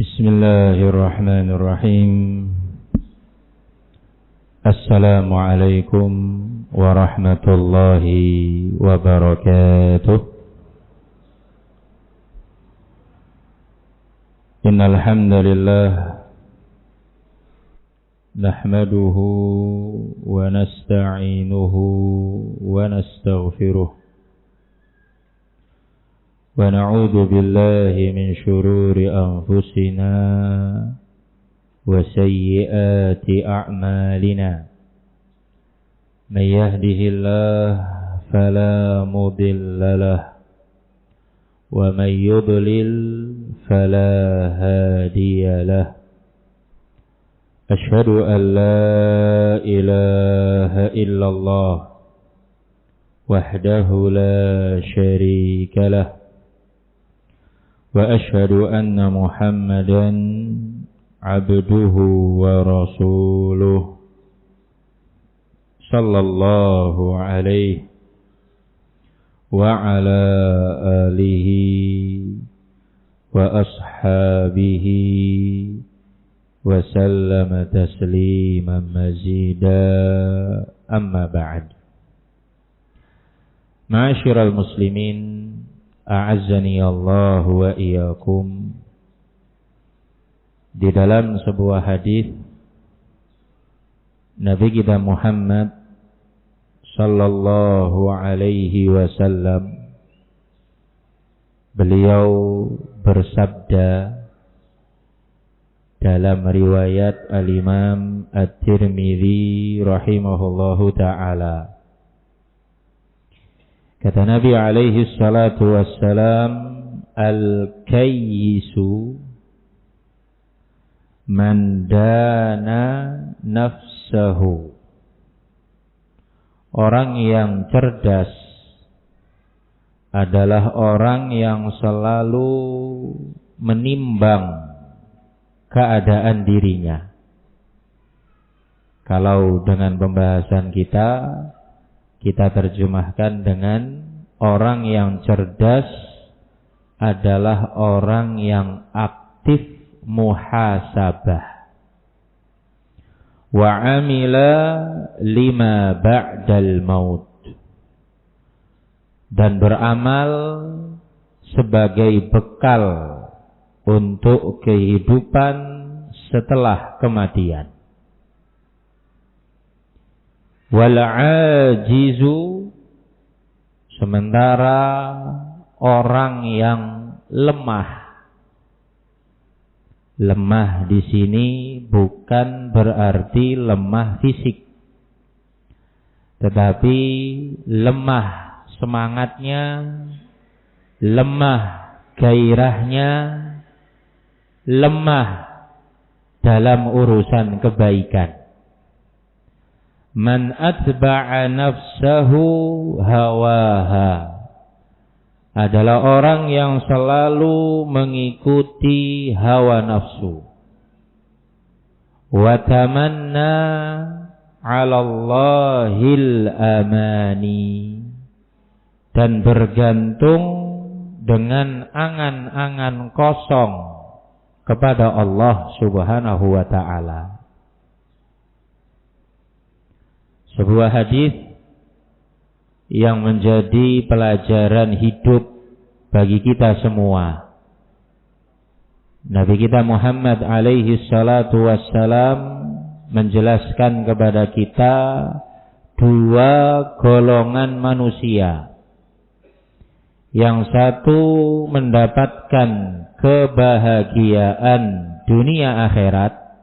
Bismillahirrahmanirrahim. Assalamualaikum warahmatullahi wabarakatuh. Innal hamdalillah nahmaduhu wa nasta'inuhu wa nastaghfiruh. Wa na'udzu billahi min syururi anfusina wa sayyiati a'malina. May yahdihillahu fala mudilla lahu wa may yudlil fala hadiya lahu. Asyhadu an la ilaha illallah wahdahu la syarika lahu wa asyhadu anna Muhammadan abduhu wa rasuluh sallallahu alaihi wa ala alihi wa ashabihi wa sallama tasliman mazida, amma ba'd. Ma'asyiral muslimin, a'azzani Allah wa iyyakum. Di dalam sebuah hadis Nabi kita Muhammad sallallahu alaihi wasallam, beliau bersabda dalam riwayat Al-Imam At-Tirmidzi rahimahullahu ta'ala. Kata Nabi alaihi salatu wassalam, al-kayyisu man dana nafsahu. Orang yang cerdas adalah orang yang selalu menimbang keadaan dirinya. Kalau dengan pembahasan kita terjemahkan dengan orang yang cerdas adalah orang yang aktif muhasabah wa amila lima ba'dal maut, dan beramal sebagai bekal untuk kehidupan setelah kematian. Wal ajizu, sementara orang yang lemah di sini bukan berarti lemah fisik, tetapi lemah semangatnya, lemah gairahnya, lemah dalam urusan kebaikan. Man atba'a nafsahu hawaha, adalah orang yang selalu mengikuti hawa nafsu. Wa tamanna 'ala Allahil amani, dan bergantung dengan angan-angan kosong kepada Allah Subhanahu wa ta'ala. Sebuah hadis yang menjadi pelajaran hidup bagi kita semua. Nabi kita Muhammad alaihi salatu wassalam menjelaskan kepada kita dua golongan manusia. Yang satu mendapatkan kebahagiaan dunia akhirat,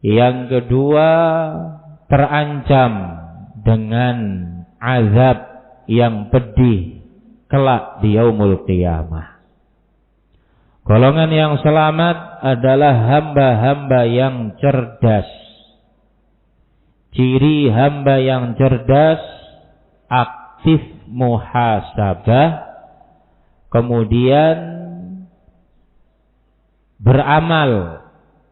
yang kedua terancam dengan azab yang pedih kelak di yaumul qiyamah. Golongan yang selamat adalah hamba-hamba yang cerdas. Ciri hamba yang cerdas, aktif muhasabah, kemudian beramal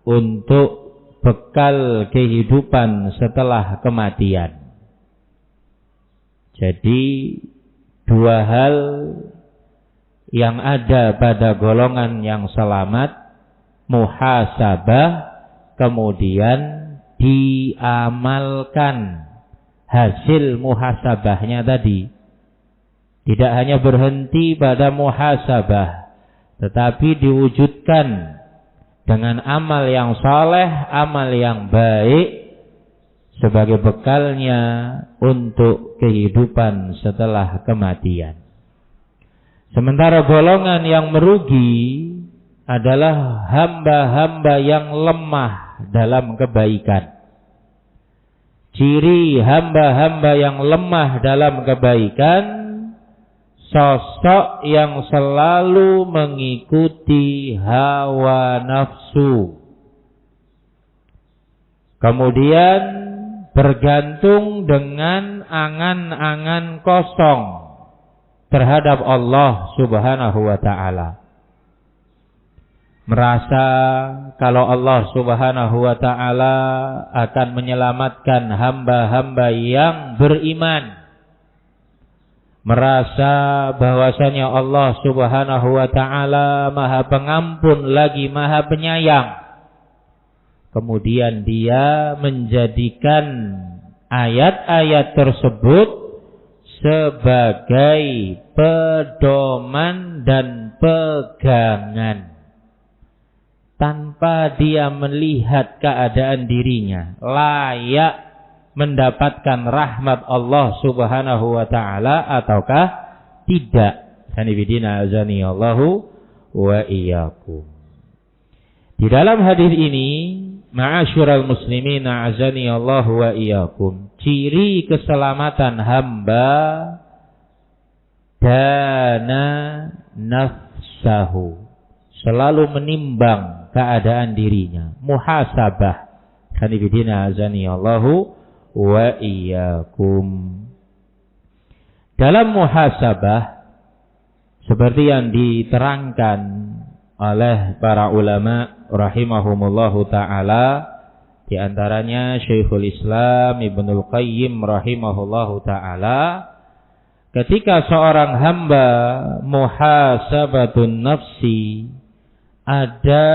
untuk bekal kehidupan setelah kematian. Jadi dua hal yang ada pada golongan yang selamat muhasabah, kemudian diamalkan hasil muhasabahnya tadi. Tidak hanya berhenti pada muhasabah, tetapi diwujudkan dengan amal yang saleh, amal yang baik sebagai bekalnya untuk kehidupan setelah kematian. Sementara golongan yang merugi adalah hamba-hamba yang lemah dalam kebaikan. Ciri hamba-hamba yang lemah dalam kebaikan, sosok yang selalu mengikuti hawa nafsu, kemudian bergantung dengan angan-angan kosong terhadap Allah Subhanahu wa ta'ala. Merasa kalau Allah Subhanahu wa ta'ala akan menyelamatkan hamba-hamba yang beriman. Merasa bahwasanya Allah Subhanahu wa ta'ala Maha Pengampun lagi Maha Penyayang. Kemudian dia menjadikan ayat-ayat tersebut sebagai pedoman dan pegangan, tanpa dia melihat keadaan dirinya layak mendapatkan rahmat Allah Subhanahu wa ta'ala ataukah tidak. Sanibidina azani Allahu wa iyyakum. Di dalam hadis ini, ma'asyiral muslimin azani Allahu wa iyyakum, ciri keselamatan hamba dana nafsahu, selalu menimbang keadaan dirinya, muhasabah. Sanibidina azani Allahu wa iyyakum. Dalam muhasabah seperti yang diterangkan oleh para ulama rahimahumullahu taala, di antaranya Syekhul Islam Ibnul Qayyim rahimahullahu taala, ketika seorang hamba muhasabatun nafsi, ada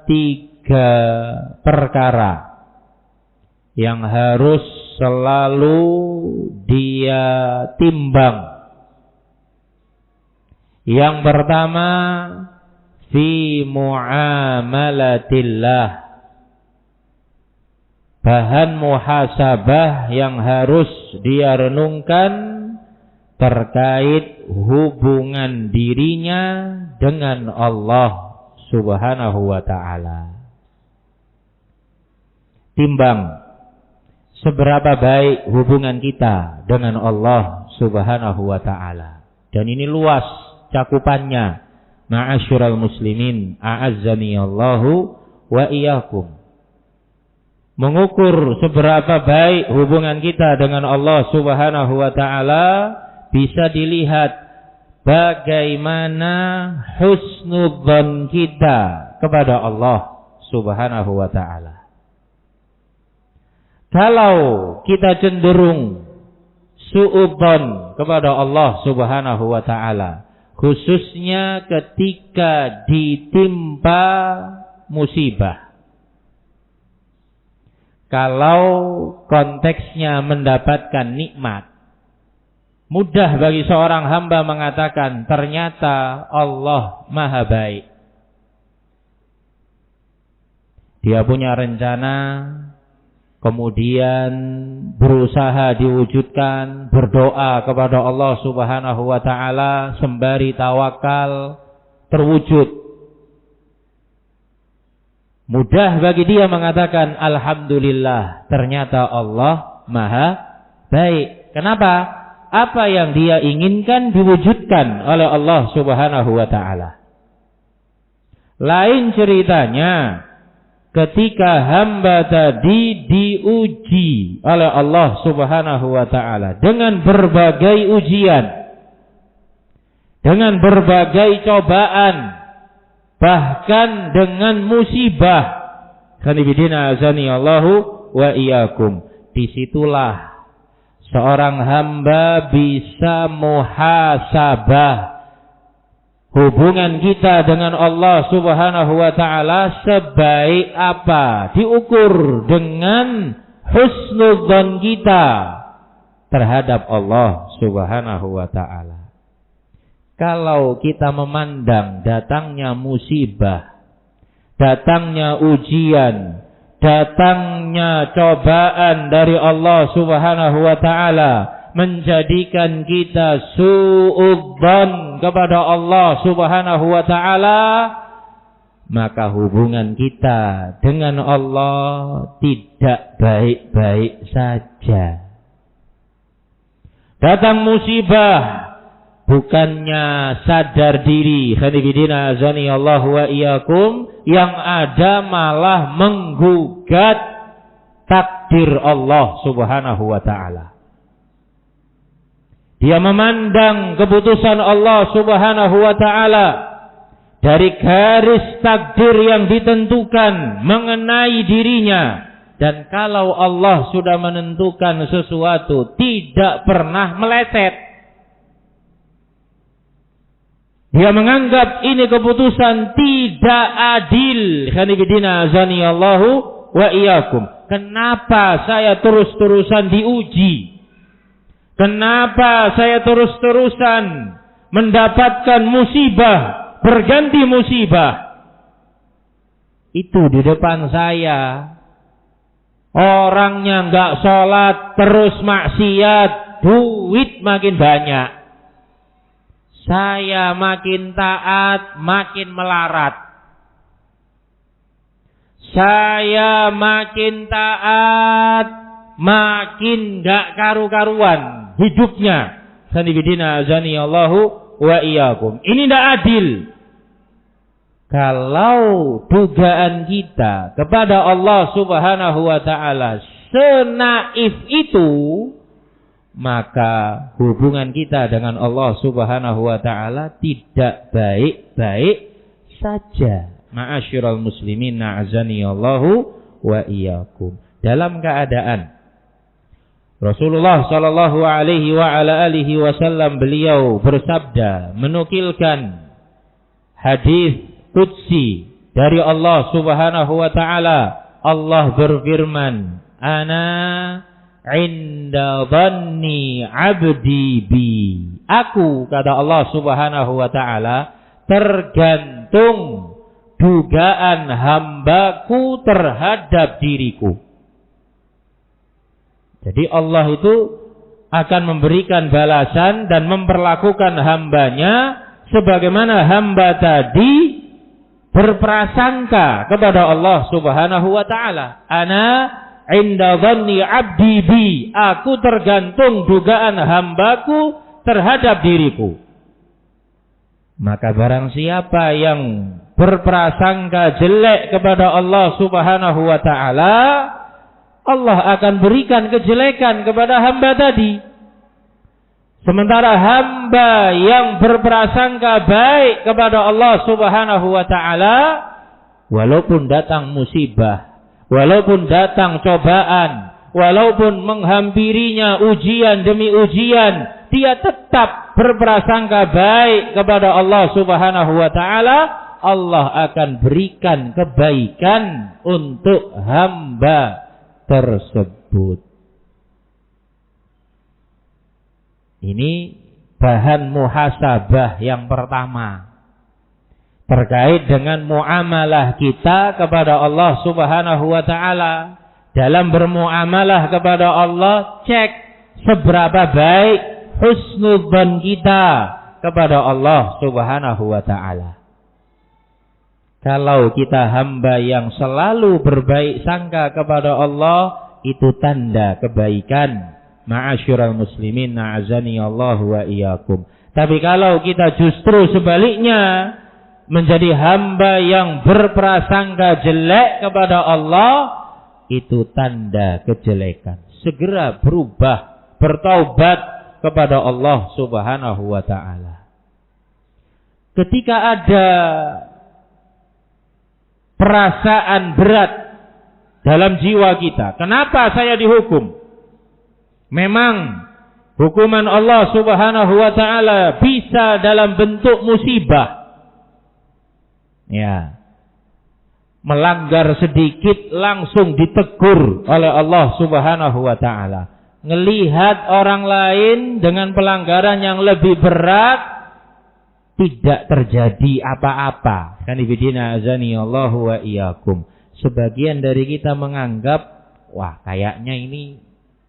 3 perkara yang harus selalu dia timbang. Yang pertama, fi muamalatillah, bahan muhasabah yang harus dia renungkan terkait hubungan dirinya dengan Allah Subhanahu wa ta'ala. Timbang seberapa baik hubungan kita dengan Allah Subhanahu wa ta'ala. Dan ini luas cakupannya. Ma'asyiral muslimin a'azzani Allahu wa iyyakum. Mengukur seberapa baik hubungan kita dengan Allah Subhanahu wa ta'ala bisa dilihat bagaimana husnudzan kita kepada Allah Subhanahu wa ta'ala. Kalau kita cenderung su'udzan kepada Allah Subhanahu wa ta'ala, khususnya ketika ditimpa musibah, kalau konteksnya mendapatkan nikmat, mudah bagi seorang hamba mengatakan ternyata Allah Maha Baik. Dia punya rencana, kemudian berusaha diwujudkan, berdoa kepada Allah Subhanahu wa ta'ala, sembari tawakal, terwujud. Mudah bagi dia mengatakan alhamdulillah, ternyata Allah Maha Baik. Kenapa? Apa yang dia inginkan diwujudkan oleh Allah Subhanahu wa ta'ala. Lain ceritanya ketika hamba tadi diuji oleh Allah Subhanahu wa ta'ala dengan berbagai ujian, dengan berbagai cobaan, bahkan dengan musibah. Kanibidina azani Allahu wa iyyakum. Disitulah seorang hamba bisa muhasabah, hubungan kita dengan Allah Subhanahu wa taala sebaik apa? Diukur dengan husnudzon kita terhadap Allah Subhanahu wa taala. Kalau kita memandang datangnya musibah, datangnya ujian, datangnya cobaan dari Allah Subhanahu wa taala menjadikan kita suudzon kepada Allah Subhanahu wa taala, maka hubungan kita dengan Allah tidak baik-baik saja. Datang musibah, bukannya sadar diri, khonifidina azani Allah wa iyyakum, yang ada malah menggugat takdir Allah Subhanahu wa taala. Dia memandang keputusan Allah Subhanahu wa taala dari garis takdir yang ditentukan mengenai dirinya, dan kalau Allah sudah menentukan sesuatu tidak pernah meleset. Dia menganggap ini keputusan tidak adil. Khanifidina azani Allahu wa iyyakum. Kenapa saya terus-terusan diuji? Kenapa saya terus-terusan mendapatkan musibah berganti musibah? Itu di depan saya orangnya enggak sholat, terus maksiat, duit makin banyak. Saya makin taat, makin melarat. Saya makin taat, makin enggak karu-karuan hidupnya. Sanibidina azani Allahu wa iyyakum. Ini tidak adil. Kalau dugaan kita kepada Allah Subhanahu wa taala senaif itu, maka hubungan kita dengan Allah Subhanahu wa taala tidak baik-baik saja. Ma'asyiral muslimin na'azani Allahu wa iyyakum. Dalam keadaan Rasulullah sallallahu alaihi wa ala alihi wasallam beliau bersabda, menukilkan hadis qudsi dari Allah Subhanahu wa taala. Allah berfirman, "Ana 'inda dhanni 'abdi bi." Aku, kata Allah Subhanahu wa taala, tergantung dugaan hambaku terhadap diriku. Jadi Allah itu akan memberikan balasan dan memperlakukan hambanya sebagaimana hamba tadi berprasangka kepada Allah Subhanahu wa taala. Ana 'inda dhanni 'abdi bi. Aku tergantung dugaan hambaku terhadap diriku. Maka barang siapa yang berprasangka jelek kepada Allah Subhanahu wa taala, Allah akan berikan kejelekan kepada hamba tadi. Sementara hamba yang berprasangka baik kepada Allah Subhanahu wa taala, walaupun datang musibah, walaupun datang cobaan, walaupun menghampirinya ujian demi ujian, dia tetap berprasangka baik kepada Allah Subhanahu wa taala. Allah akan berikan kebaikan untuk hamba tersebut. Ini bahan muhasabah yang pertama terkait dengan muamalah kita kepada Allah Subhanahu wa taala. Dalam bermuamalah kepada Allah, cek seberapa baik husnudzon kita kepada Allah Subhanahu wa taala. Kalau kita hamba yang selalu berbaik sangka kepada Allah, itu tanda kebaikan. Ma'asyiral muslimin na'azani Allah wa iyyakum. Tapi kalau kita justru sebaliknya menjadi hamba yang berprasangka jelek kepada Allah, itu tanda kejelekan. Segera berubah, bertaubat kepada Allah Subhanahu wa taala. Ketika ada perasaan berat dalam jiwa kita, kenapa saya dihukum? Memang hukuman Allah Subhanahu wa taala bisa dalam bentuk musibah. Ya. Melanggar sedikit langsung ditegur oleh Allah Subhanahu wa taala. Ngelihat orang lain dengan pelanggaran yang lebih berat, tidak terjadi apa-apa. Kanibidina azani Allahu wa iyyakum. Sebagian dari kita menganggap, wah kayaknya ini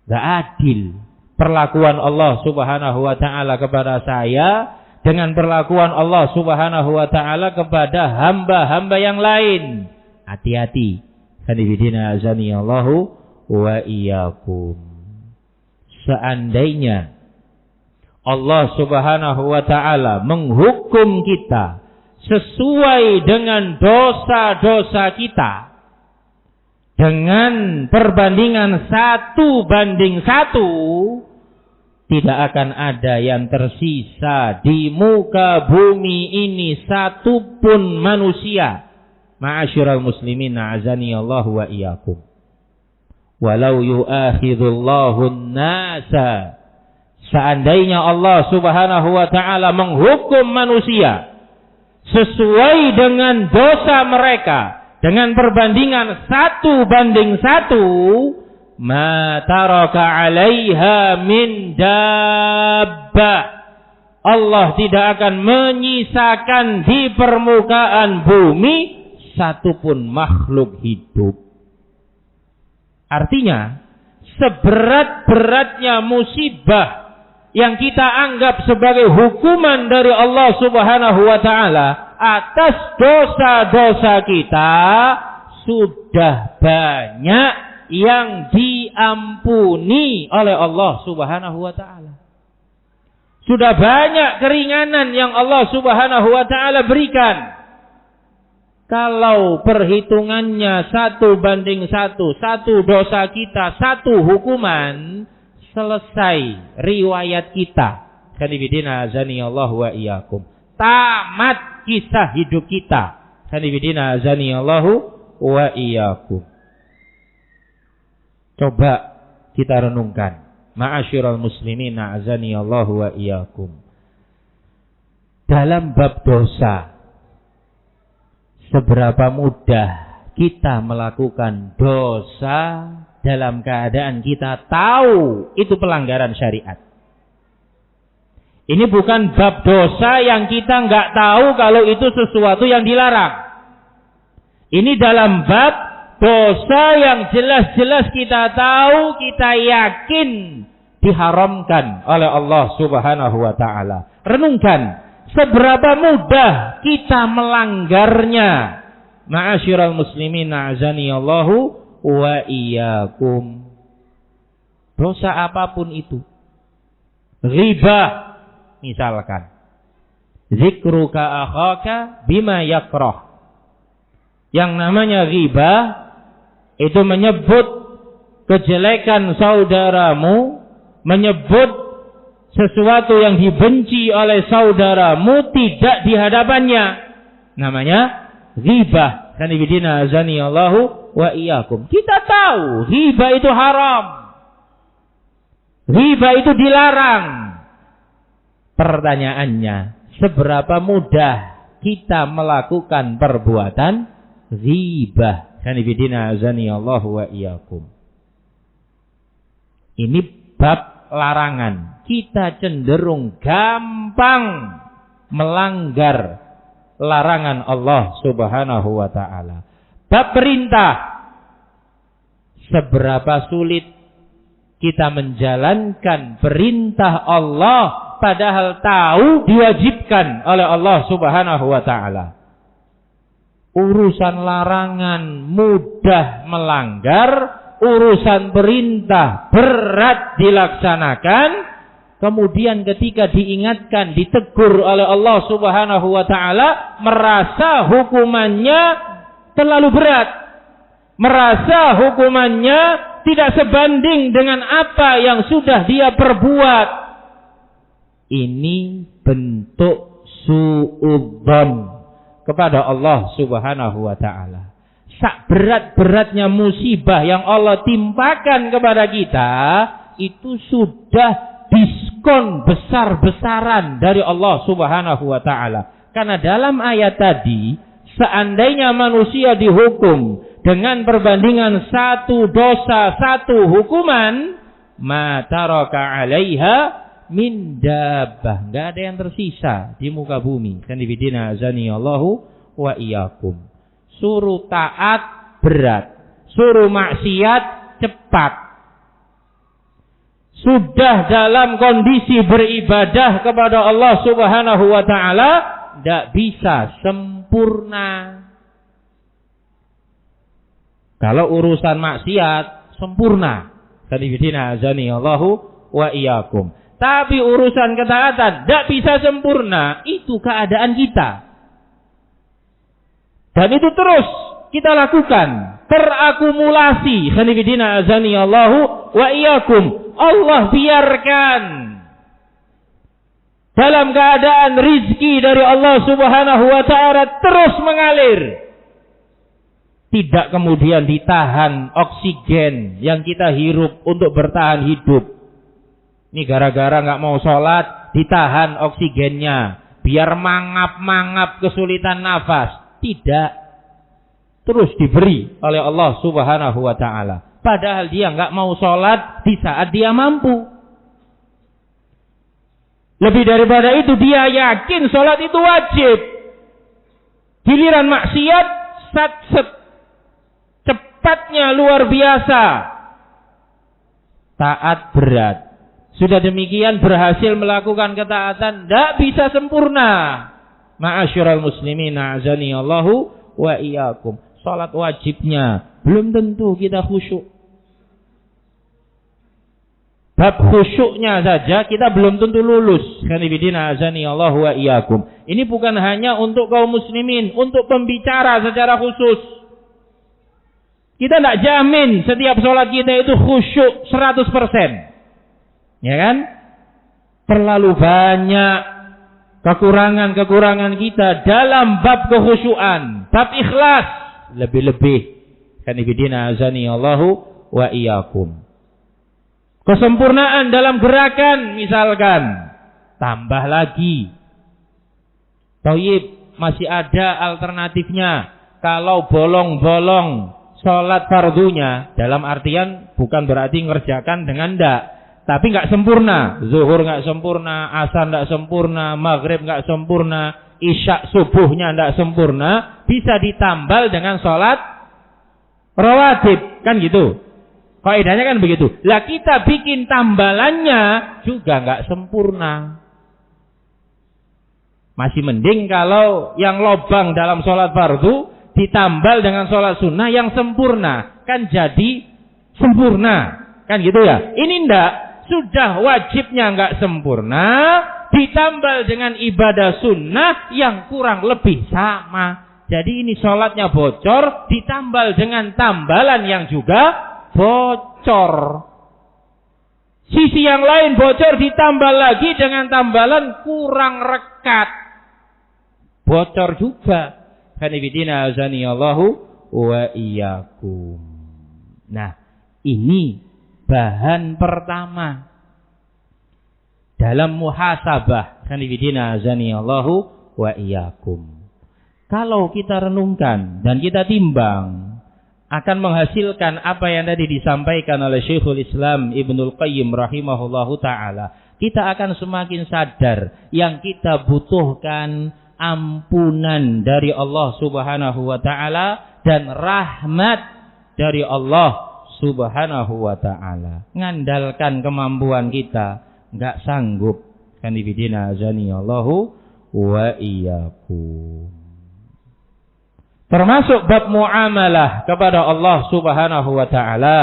gak adil. Perlakuan Allah Subhanahu wa taala kepada saya dengan perlakuan Allah Subhanahu wa taala kepada hamba-hamba yang lain. Hati-hati. Kanibidina azani Allahu wa iyyakum. Seandainya Allah Subhanahu wa taala menghukum kita sesuai dengan dosa-dosa kita dengan perbandingan 1:1, tidak akan ada yang tersisa di muka bumi ini satupun manusia. Ma'asyiral muslimin azani Allah wa iyyakum. Walau yu'akhidullahu an-nasa, seandainya Allah Subhanahu wa taala menghukum manusia sesuai dengan dosa mereka dengan perbandingan 1:1, ma taraka 'alaiha min dabbah, Allah tidak akan menyisakan di permukaan bumi satupun makhluk hidup. Artinya, seberat-beratnya musibah yang kita anggap sebagai hukuman dari Allah Subhanahu wa taala atas dosa-dosa kita, sudah banyak yang diampuni oleh Allah Subhanahu wa taala. Sudah banyak keringanan yang Allah Subhanahu wa taala berikan. Kalau perhitungannya 1:1, satu dosa kita, satu hukuman, selesai riwayat kita. Kanibidina azani Allah wa iyyakum. Tamat kisah hidup kita. Kanibidina azani Allah wa iyyakum. Coba kita renungkan. Ma'asyiral muslimin azani Allah wa iyyakum. Dalam bab dosa, seberapa mudah kita melakukan dosa dalam keadaan kita tahu itu pelanggaran syariat. Ini bukan bab dosa yang kita nggak tahu kalau itu sesuatu yang dilarang. Ini dalam bab dosa yang jelas-jelas kita tahu, kita yakin diharamkan oleh Allah Subhanahu wa taala. Renungkan. Seberapa mudah kita melanggarnya. Ma'asyiral muslimin azani Allahu wa iyyakum. Dosa apapun itu. Ghibah misalkan. Zikruka akhaka bima yakrah. Yang namanya ghibah itu menyebut kejelekan saudaramu, menyebut sesuatu yang dibenci oleh saudaramu tidak di hadapannya. Namanya ghibah. Kanibidina azani Allahu wa iyyakum. Kita tahu ghibah itu haram. Ghibah itu dilarang. Pertanyaannya, seberapa mudah kita melakukan perbuatan ghibah? Kanibidina azani Allahu wa iyyakum. Ini bab larangan. Kita cenderung gampang melanggar larangan Allah Subhanahu wa taala. Bab perintah, seberapa sulit kita menjalankan perintah Allah padahal tahu diwajibkan oleh Allah Subhanahu wa taala. Urusan larangan mudah melanggar, urusan perintah berat dilaksanakan. Kemudian ketika diingatkan, ditegur oleh Allah Subhanahu wa taala, merasa hukumannya terlalu berat. Merasa hukumannya tidak sebanding dengan apa yang sudah dia perbuat. Ini bentuk su'udzon kepada Allah Subhanahu wa taala. Sak berat-beratnya musibah yang Allah timpakan kepada kita, itu sudah diskon besar-besaran dari Allah Subhanahu wa taala. Karena dalam ayat tadi, Seandainya manusia dihukum dengan perbandingan satu dosa, satu hukuman, ma taraka 'alaiha min dabbah, enggak ada yang tersisa di muka bumi. Kanibidina azani Allahu wa iyyakum. Suruh taat berat, suruh maksiat cepat. Sudah dalam kondisi beribadah kepada Allah Subhanahu wa taala tidak bisa sempurna. Kalau urusan maksiat sempurna. Kanibidina azani Allahu wa iyyakum. Tapi urusan ketaatan tidak bisa sempurna. Itu keadaan kita. Dan itu terus kita lakukan. Terakumulasi. Kanibidina azani Allahu wa iyyakum. Allah biarkan dalam keadaan rizki dari Allah Subhanahu wa ta'ala terus mengalir. Tidak kemudian ditahan oksigen yang kita hirup untuk bertahan hidup. Ini gara-gara nggak mau sholat, ditahan oksigennya. Biar mangap-mangap kesulitan nafas. Tidak. Terus diberi oleh Allah Subhanahu wa ta'ala. Padahal dia nggak mau sholat di saat dia mampu. Lebih daripada itu dia yakin sholat itu wajib. Giliran maksiat cepatnya luar biasa. Taat berat. Sudah demikian berhasil melakukan ketaatan, tidak bisa sempurna. Ma'asyiral muslimin a'azani Allahu wa iyyakum. Sholat wajibnya belum tentu kita khusyuk. Bab khusyuknya saja kita belum tentu lulus. Kanibidina azani Allah wa iyyakum. Ini bukan hanya untuk kaum muslimin, untuk pembicara secara khusus. Kita tidak jamin setiap sholat kita itu khusyuk 100%. Ya kan? Terlalu banyak kekurangan-kekurangan kita dalam bab kekhusyuan, bab ikhlas. Lebih-lebih kanibidina azani Allahu wa iyyakum. Kesempurnaan dalam gerakan misalkan tambah lagi. Thayyib, masih ada alternatifnya. Kalau bolong-bolong sholat fardunya, dalam artian bukan berarti ngerjakan dengan ndak, tapi nggak sempurna. Zuhur nggak sempurna, asar nggak sempurna, maghrib nggak sempurna, isya subuhnya ndak sempurna, bisa ditambal dengan sholat rawatib, kan gitu. Kaidahnya kan begitu. Lah kita bikin tambalannya juga nggak sempurna. Masih mending kalau yang lobang dalam sholat fardu ditambal dengan sholat sunnah yang sempurna, kan jadi sempurna, kan gitu ya. Ini ndak, sudah wajibnya nggak sempurna, ditambal dengan ibadah sunnah yang kurang lebih sama. Jadi ini sholatnya bocor, ditambal dengan tambalan yang juga bocor. Sisi yang lain bocor, ditambal lagi dengan tambalan kurang rekat, bocor juga. Kanibidina azani Allahu wa iyyakum. Nah, ini bahan pertama dalam muhasabah. Kanibidina azani Allahu wa iyyakum. Kalau kita renungkan dan kita timbang, akan menghasilkan apa yang tadi disampaikan oleh Syekhul Islam Ibnul Qayyim rahimahullahu ta'ala. Kita akan semakin sadar yang kita butuhkan ampunan dari Allah Subhanahu wa ta'ala dan rahmat dari Allah Subhanahu wa ta'ala. Ngandalkan kemampuan kita enggak sanggup. Kanibidina azani Allahu wa iyyakum. Termasuk bab muamalah kepada Allah Subhanahu wa ta'ala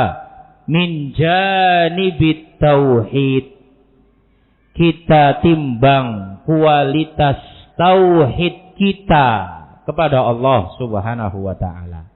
min janibit tauhid. Kita timbang kualitas tauhid kita kepada Allah Subhanahu wa ta'ala.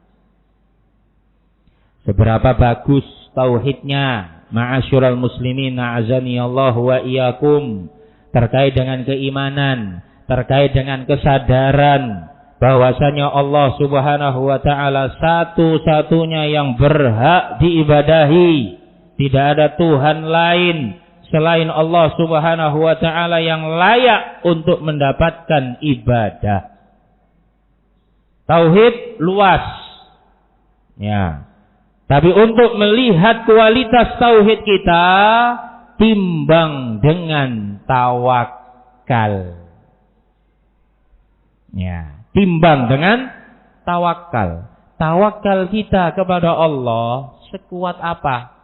Seberapa bagus tauhidnya, ma'asyiral muslimin a'azani Allah wa iyyakum, terkait dengan keimanan, terkait dengan kesadaran bahwasanya Allah Subhanahu wa ta'ala satu-satunya yang berhak diibadahi. Tidak ada Tuhan lain selain Allah Subhanahu wa ta'ala yang layak untuk mendapatkan ibadah. Tauhid luas. Ya. Tapi untuk melihat kualitas tauhid kita, timbang dengan tawakal. Ya, timbang dengan tawakal. Tawakal kita kepada Allah sekuat apa?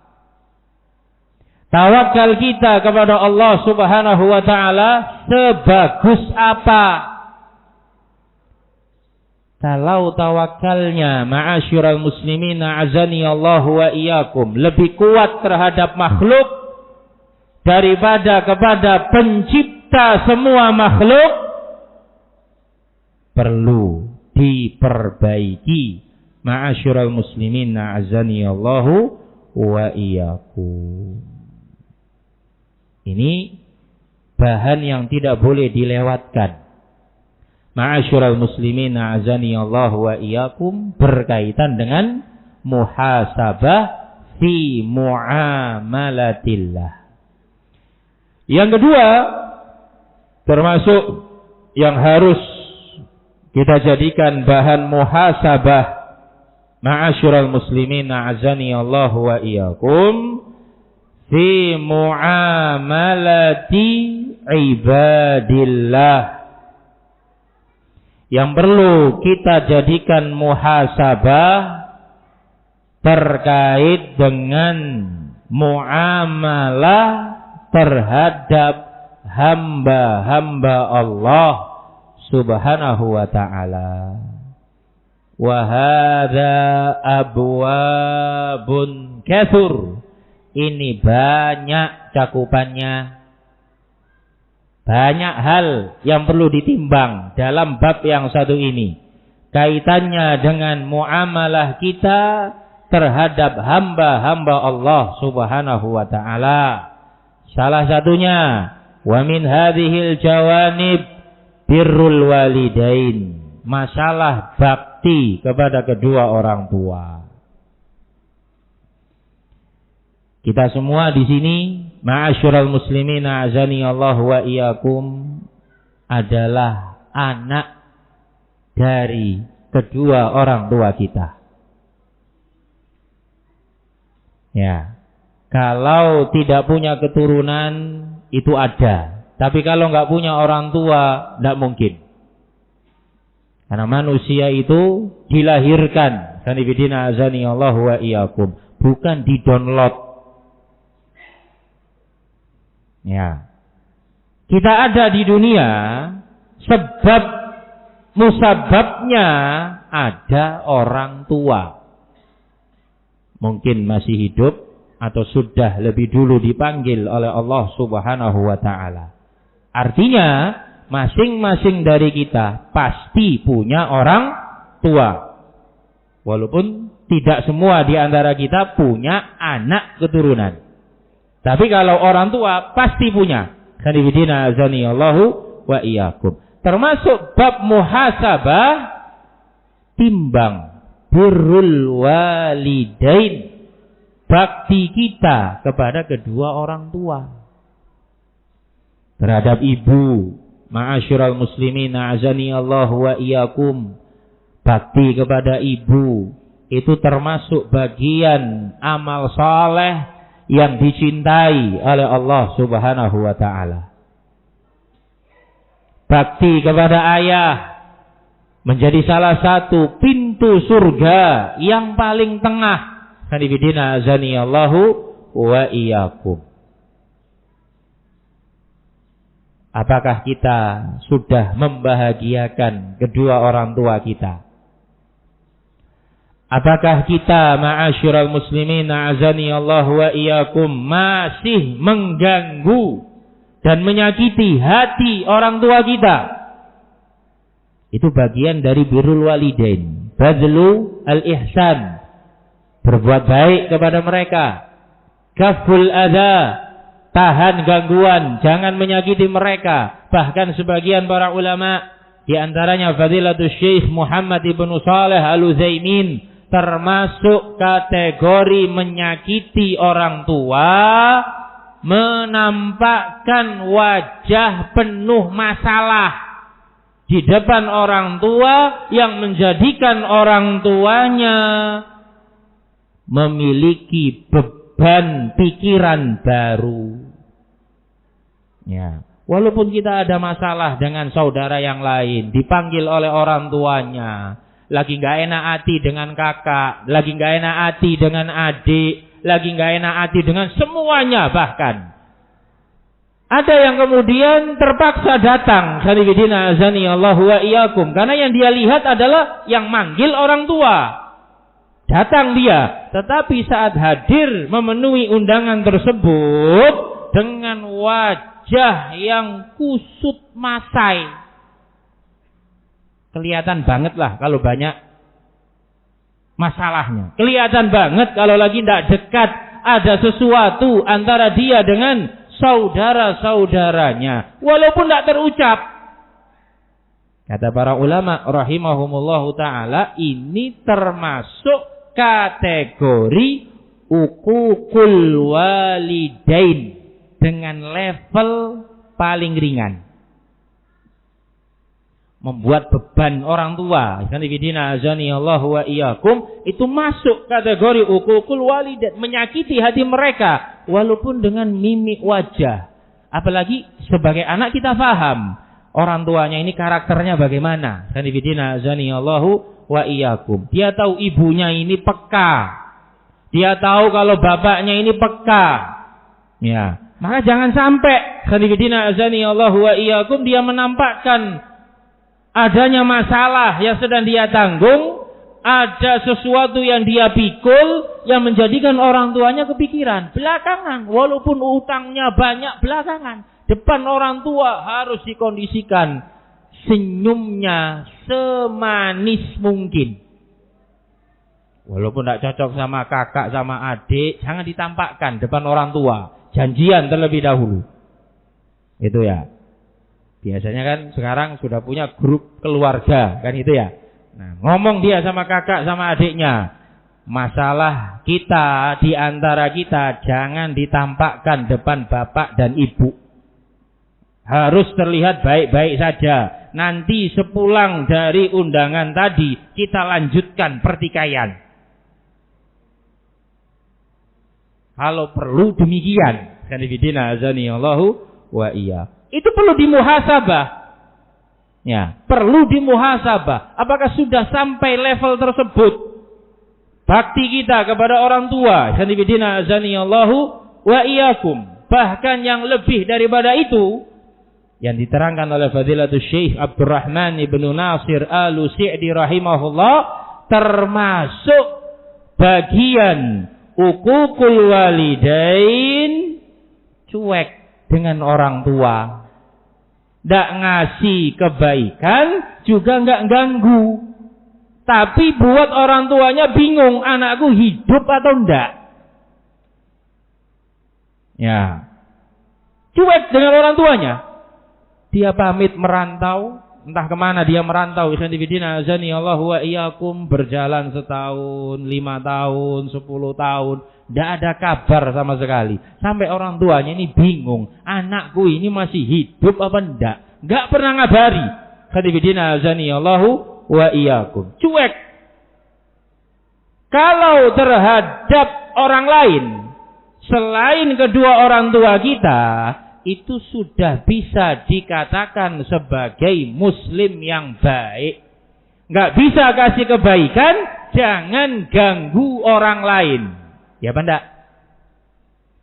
Tawakal kita kepada Allah Subhanahu wa taala sebagus apa? Kalau tawakalnya ma'asyiral muslimin azani Allah wa iyyakum lebih kuat terhadap makhluk daripada kepada pencipta semua makhluk, perlu diperbaiki. Ma'asyiral muslimin azani Allah wa iyyakum. Ini bahan yang tidak boleh dilewatkan. Ma'asyiral muslimin a'azani Allah wa iyyakum, berkaitan dengan muhasabah fi muamalatillah. Yang kedua, termasuk yang harus kita jadikan bahan muhasabah ma'asyiral muslimin a'azani Allah wa iyyakum fi muamalati ibadillah. Yang perlu kita jadikan muhasabah terkait dengan muamalah terhadap hamba-hamba Allah Subhanahu wa ta'ala. Wa hadza abwabun katsur. Ini banyak cakupannya. Banyak hal yang perlu ditimbang dalam bab yang satu ini. Kaitannya dengan muamalah kita terhadap hamba-hamba Allah Subhanahu wa ta'ala. Salah satunya, wa min hadhil jawanib birrul walidain. Masalah bakti kepada kedua orang tua. Kita semua di sini, ma'asyiral muslimin a'azani Allah wa iyyakum, adalah anak dari kedua orang tua kita. Ya. Kalau tidak punya keturunan itu ada, tapi kalau enggak punya orang tua enggak mungkin. Karena manusia itu dilahirkan, sanibidina a'azani Allah wa iyyakum, bukan di-download. Ya. Kita ada di dunia sebab musababnya ada orang tua. Mungkin masih hidup atau sudah lebih dulu dipanggil oleh Allah Subhanahu wa ta'ala. Artinya masing-masing dari kita pasti punya orang tua. Walaupun tidak semua di antara kita punya anak keturunan. Tapi kalau orang tua pasti punya. Sanibidina azani Allahu wa iyyakum. Termasuk bab muhasabah, timbang birrul walidain, bakti kita kepada kedua orang tua. Terhadap ibu, ma'asyiral muslimin azani Allahu wa iyyakum, bakti kepada ibu itu termasuk bagian amal saleh yang dicintai oleh Allah Subhanahu wa ta'ala. Bakti kepada ayah menjadi salah satu pintu surga yang paling tengah. Sanibidina azani Allahu wa iyyakum. Apakah kita sudah membahagiakan kedua orang tua kita? Apakah kita ma'asyiral muslimin a'azani Allah wa iyyakum masih mengganggu dan menyakiti hati orang tua kita? Itu bagian dari birrul walidain, badlu al-ihsan, berbuat baik kepada mereka, kaful adza, tahan gangguan, jangan menyakiti mereka. Bahkan sebagian para ulama, di antaranya Fadilatul Syekh Muhammad ibnu Shalih Al-Utsaimin, termasuk kategori menyakiti orang tua, menampakkan wajah penuh masalah di depan orang tua yang menjadikan orang tuanya memiliki beban pikiran baru. Ya, walaupun kita ada masalah dengan saudara yang lain, dipanggil oleh orang tuanya, lagi nggak enak hati dengan kakak, lagi nggak enak hati dengan adik, lagi nggak enak hati dengan semuanya bahkan. Ada yang kemudian terpaksa datang, sanibidina azani Allah wa iyyakum, karena yang dia lihat adalah yang manggil orang tua. Datang dia, tetapi saat hadir memenuhi undangan tersebut dengan wajah yang kusut masai. Kelihatan banget lah kalau banyak masalahnya. Kelihatan banget kalau lagi tidak dekat, ada sesuatu antara dia dengan saudara-saudaranya, walaupun tidak terucap. Kata para ulama rahimahumullahu ta'ala, ini termasuk kategori uququl walidain dengan level paling ringan, membuat beban orang tua. Sanibidina azani Allah wa iyyakum, itu masuk kategori uququl walidain, menyakiti hati mereka walaupun dengan mimik wajah. Apalagi sebagai anak kita paham orang tuanya ini karakternya bagaimana. Sanibidina azani Allah wa iyyakum. Dia tahu ibunya ini peka. Dia tahu kalau bapaknya ini peka. Ya, maka jangan sampai sanibidina azani Allah wa iyyakum dia menampakkan adanya masalah yang sedang dia tanggung, ada sesuatu yang dia pikul yang menjadikan orang tuanya kepikiran. Belakangan, walaupun utangnya banyak belakangan, depan orang tua harus dikondisikan senyumnya semanis mungkin. Walaupun tidak cocok sama kakak sama adik, jangan ditampakkan depan orang tua. Janjian terlebih dahulu. Itu ya. Biasanya kan sekarang sudah punya grup keluarga, kan itu ya. Nah, ngomong dia sama kakak sama adiknya, masalah kita di antara kita jangan ditampakkan depan bapak dan ibu. Harus terlihat baik-baik saja. Nanti sepulang dari undangan tadi kita lanjutkan pertikaian. Kalau perlu demikian. Sanibidina azani Allahu wa iya. Itu perlu dimuhasabah. Ya, perlu dimuhasabah. Apakah sudah sampai level tersebut? Bakti kita kepada orang tua, sanibidina azani Allahu wa iyyakum. Bahkan yang lebih daripada itu yang diterangkan oleh Fadilatul Syekh Abdurrahman ibnu Nasir Al-Sa'di rahimahullah, termasuk bagian uququl walidain cuek dengan orang tua, tidak ngasih kebaikan, juga nggak ganggu, tapi buat orang tuanya bingung, anakku hidup atau enggak. Ya, cuek dengan orang tuanya. Dia pamit merantau, entah kemana dia merantau. Sanibidina azani Allah wa iyyakum, berjalan setahun, 5 tahun, 10 tahun. Tidak ada kabar sama sekali. Sampai orang tuanya ini bingung. Anakku ini masih hidup apa enggak? Enggak pernah ngabari. Sanibidina azani Allahu wa iyyakum. Cuek. Kalau terhadap orang lain selain kedua orang tua kita, itu sudah bisa dikatakan sebagai muslim yang baik. Enggak bisa kasih kebaikan, jangan ganggu orang lain. Ya apa enggak?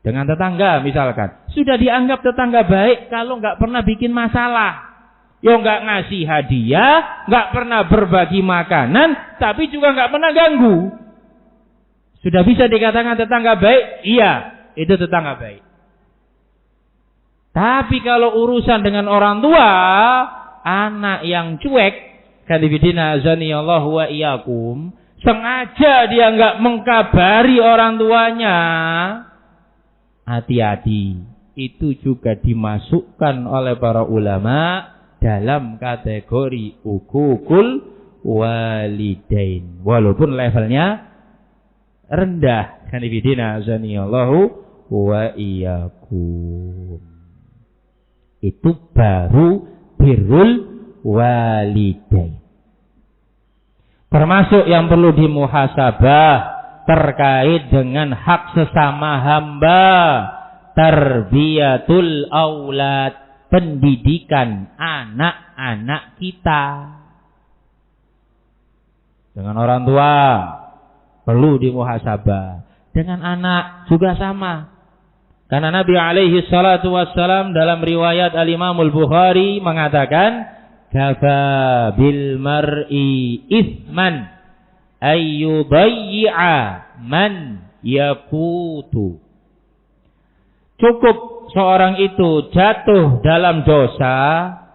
Dengan tetangga misalkan, sudah dianggap tetangga baik kalau enggak pernah bikin masalah. Ya enggak ngasih hadiah, enggak pernah berbagi makanan, tapi juga enggak pernah ganggu. Sudah bisa dikatakan tetangga baik? Iya, itu tetangga baik. Tapi kalau urusan dengan orang tua, anak yang cuek, kalibidina azani Allah wa iyyakum, sengaja dia enggak mengkabari orang tuanya, hati-hati. Itu juga dimasukkan oleh para ulama dalam kategori uququl walidain, walaupun levelnya rendah. Kalibidina azani Allah wa iyyakum. Itu baru birrul walidain. Termasuk yang perlu dimuhasabah terkait dengan hak sesama hamba, tarbiyatul aulad, pendidikan anak-anak kita. Dengan orang tua perlu dimuhasabah, dengan anak juga sama. Karena Nabi alaihi salatu wassalam dalam riwayat Al-Imam Al-Bukhari mengatakan, kafa bil mar'i ithman ayyudayyi'a man yakutu. Cukup seorang itu jatuh dalam dosa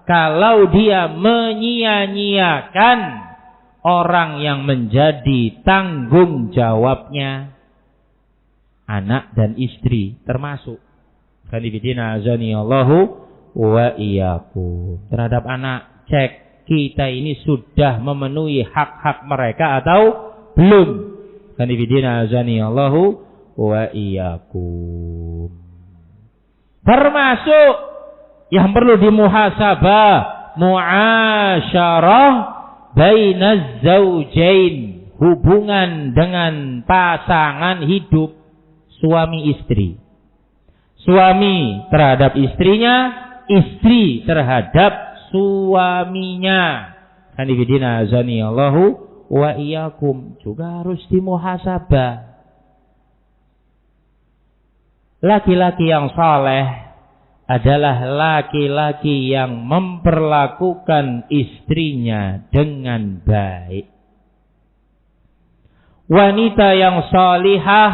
kalau dia menyia-nyiakan orang yang menjadi tanggung jawabnya, anak dan istri termasuk. Khalifidina azani Allahu wa iyyakum. Terhadap anak, cek kita ini sudah memenuhi hak-hak mereka atau belum. Khalifidina azani Allahu wa iyyakum. Termasuk yang perlu dimuhasabah, muasyarah bainaz zaujain, hubungan dengan pasangan hidup suami istri. Suami terhadap istrinya, istri terhadap suaminya. Hanifidina azani Allahu wa iyyakum, juga harus dimuhasabah. Laki-laki yang saleh adalah laki-laki yang memperlakukan istrinya dengan baik. Wanita yang salihah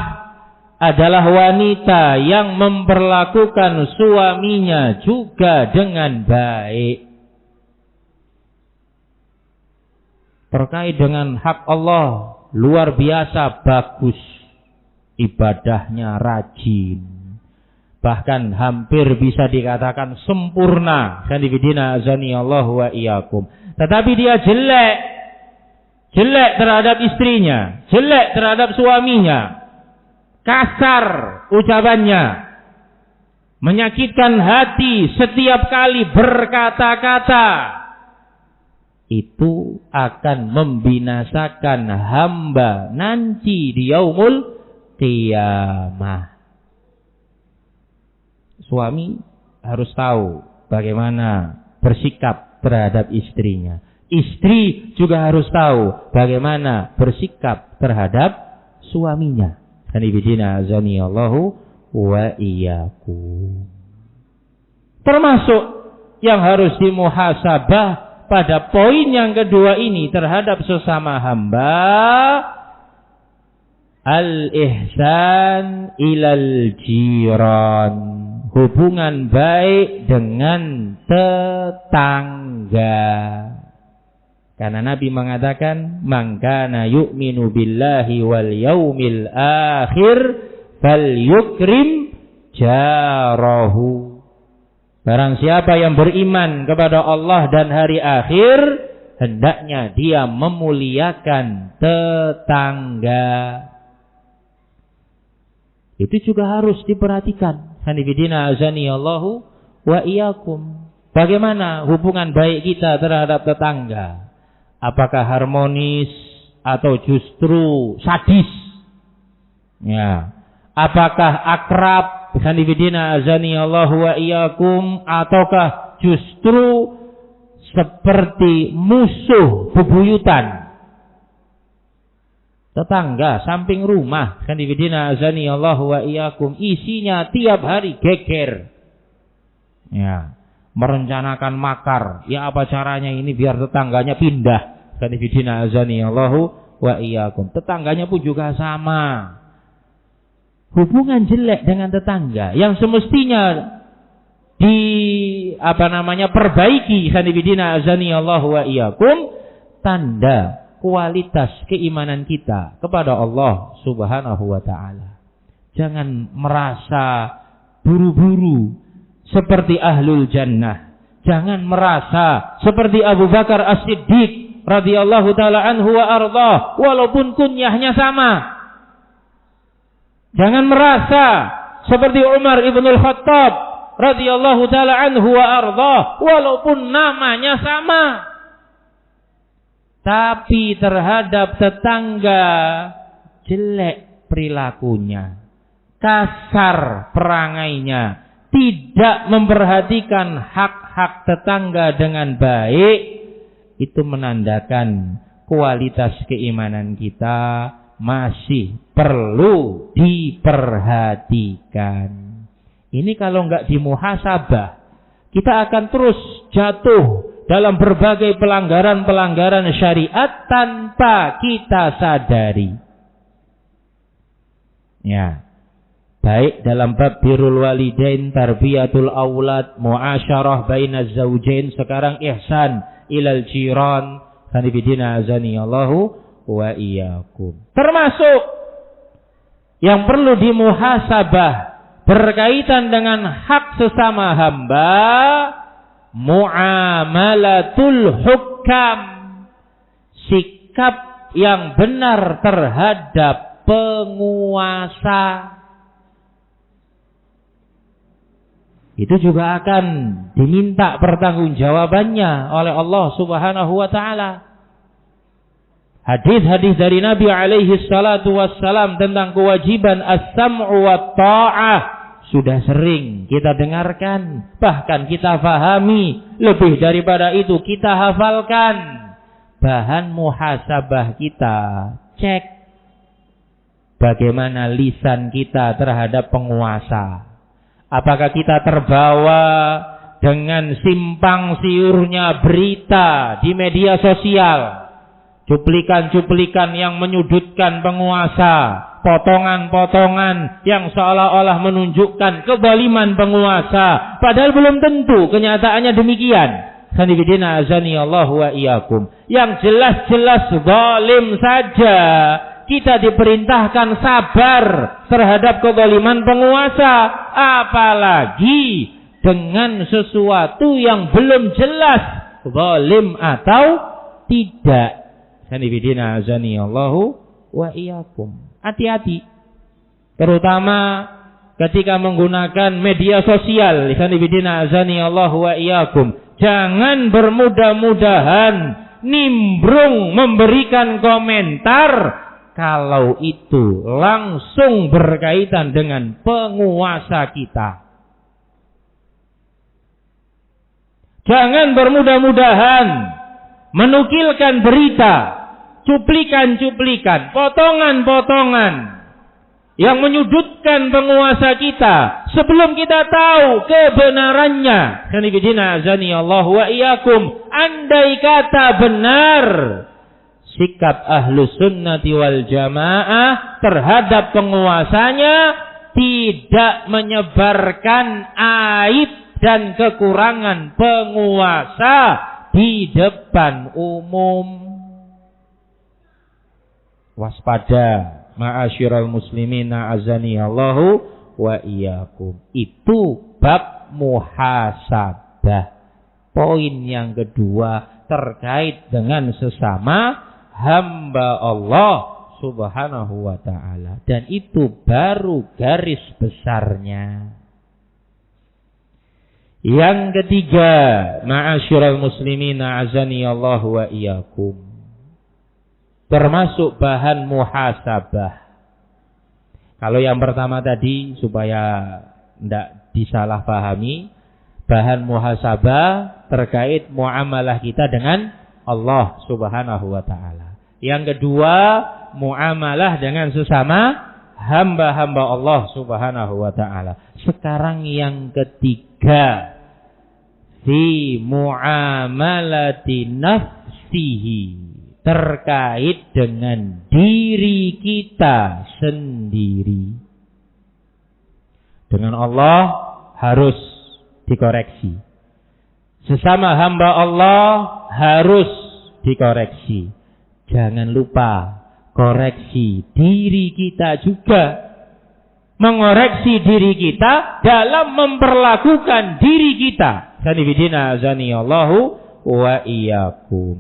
adalah wanita yang memperlakukan suaminya juga dengan baik. Terkait dengan hak Allah, luar biasa bagus, ibadahnya rajin. Bahkan hampir bisa dikatakan sempurna. Khanifidina azani Allah wa iyyakum. Tetapi dia jelek. Jelek terhadap istrinya, jelek terhadap suaminya. Kasar ucapannya. Menyakitkan hati setiap kali berkata-kata. Itu akan membinasakan hamba nanti di yaumul qiyamah. Suami harus tahu bagaimana bersikap terhadap istrinya. Istri juga harus tahu bagaimana bersikap terhadap suaminya. Hanifidina azani Allahu wa iyyakum. Termasuk yang harus dimuhasabah pada poin yang kedua ini terhadap sesama hamba, al-ihsan ilal jiran, hubungan baik dengan tetangga. Karena Nabi mengatakan, man kana yu'minu billahi wal yaumil akhir falyukrim jarahu. Barang siapa yang beriman kepada Allah dan hari akhir, hendaknya dia memuliakan tetangga. Itu juga harus diperhatikan. Hanifidina azani Allahu wa iyyakum. Bagaimana hubungan baik kita terhadap tetangga? Apakah harmonis atau justru sadis? Ya. Apakah akrab? Hanifidina azani Allahu wa iyyakum, ataukah justru seperti musuh bebuyutan? Tetangga samping rumah, hanifidina azani Allahu wa iyyakum, isinya tiap hari geger. Ya, merencanakan makar. Ya, apa caranya ini biar tetangganya pindah? Hanifidina azani Allahu wa iyyakum. Tetangganya pun juga sama. Hubungan jelek dengan tetangga yang semestinya perbaiki, hanifidina azani Allahu wa iyyakum, tanda kualitas keimanan kita kepada Allah Subhanahu wa taala. Jangan merasa buru-buru seperti ahlul jannah. Jangan merasa seperti Abu Bakar As-Siddiq radhiyallahu taala anhu wa ardhah, walaupun kunyahnya sama. Jangan merasa seperti Umar ibn al-Khattab radhiyallahu taala anhu wa ardhah, walaupun namanya sama, tapi terhadap tetangga jelek perilakunya, kasar perangainya, tidak memperhatikan hak-hak tetangga dengan baik, itu menandakan kualitas keimanan kita masih perlu diperhatikan. Ini kalau enggak dimuhasabah, kita akan terus jatuh dalam berbagai pelanggaran-pelanggaran syariat tanpa kita sadari. Ya, baik dalam bab birrul walidain, tarbiyatul aulad, muasyarah bainaz zaujain, sekarang ihsan ilal jiran, sanibidina azani Allahu wa iyyakum. Termasuk yang perlu dimuhasabah berkaitan dengan hak sesama hamba, muamalatul hukam, sikap yang benar terhadap penguasa. Itu juga akan diminta pertanggungjawabannya oleh Allah Subhanahu wa taala. Hadis-hadis dari Nabi alaihi salatu wassalam tentang kewajiban as-sam'u wa ta'ah sudah sering kita dengarkan, bahkan kita fahami, lebih daripada itu kita hafalkan. Bahan muhasabah kita, cek bagaimana lisan kita terhadap penguasa. Apakah kita terbawa dengan simpang siurnya berita di media sosial, cuplikan-cuplikan yang menyudutkan penguasa, potongan-potongan yang seolah-olah menunjukkan kezaliman penguasa, padahal belum tentu kenyataannya demikian. Sanibidina azani Allah wa iyyakum. Yang jelas-jelas zalim saja kita diperintahkan sabar terhadap kezaliman penguasa, apalagi dengan sesuatu yang belum jelas zalim atau tidak. Sanibidina azani Allahu wa iyyakum. Hati-hati, terutama ketika menggunakan media sosial. Sanibidina azani Allahu wa iyyakum. Jangan bermudah-mudahan nimbrung memberikan komentar kalau itu langsung berkaitan dengan penguasa kita. Jangan bermudah-mudahan menukilkan berita, cuplikan-cuplikan, potongan-potongan yang menyudutkan penguasa kita sebelum kita tahu kebenarannya. Sanibidina azani Allah wa iyyakum. Andai kata benar sikap ahlus sunnati wal jamaah terhadap penguasanya, tidak menyebarkan aib dan kekurangan penguasa di depan umum. Waspada ma'asyiral muslimina azani Allahu wa iyyakum. Itu bab muhasabah. Poin yang kedua terkait dengan sesama hamba Allah Subhanahu wa ta'ala, dan itu baru garis besarnya. Yang ketiga, ma'asyiral muslimina azani Allah wa iyyakum, termasuk bahan muhasabah. Kalau yang pertama tadi supaya tidak disalahpahami, bahan muhasabah terkait muamalah kita dengan Allah Subhanahu wa ta'ala. Yang kedua, muamalah dengan sesama hamba-hamba Allah Subhanahu wa ta'ala. Sekarang yang ketiga, fi muamalati nafsihi, terkait dengan diri kita sendiri. Dengan Allah harus dikoreksi. Sesama hamba Allah harus dikoreksi. Jangan lupa koreksi diri kita juga. Mengoreksi diri kita dalam memperlakukan diri kita. Sanibidina azani Allahu wa iyyakum.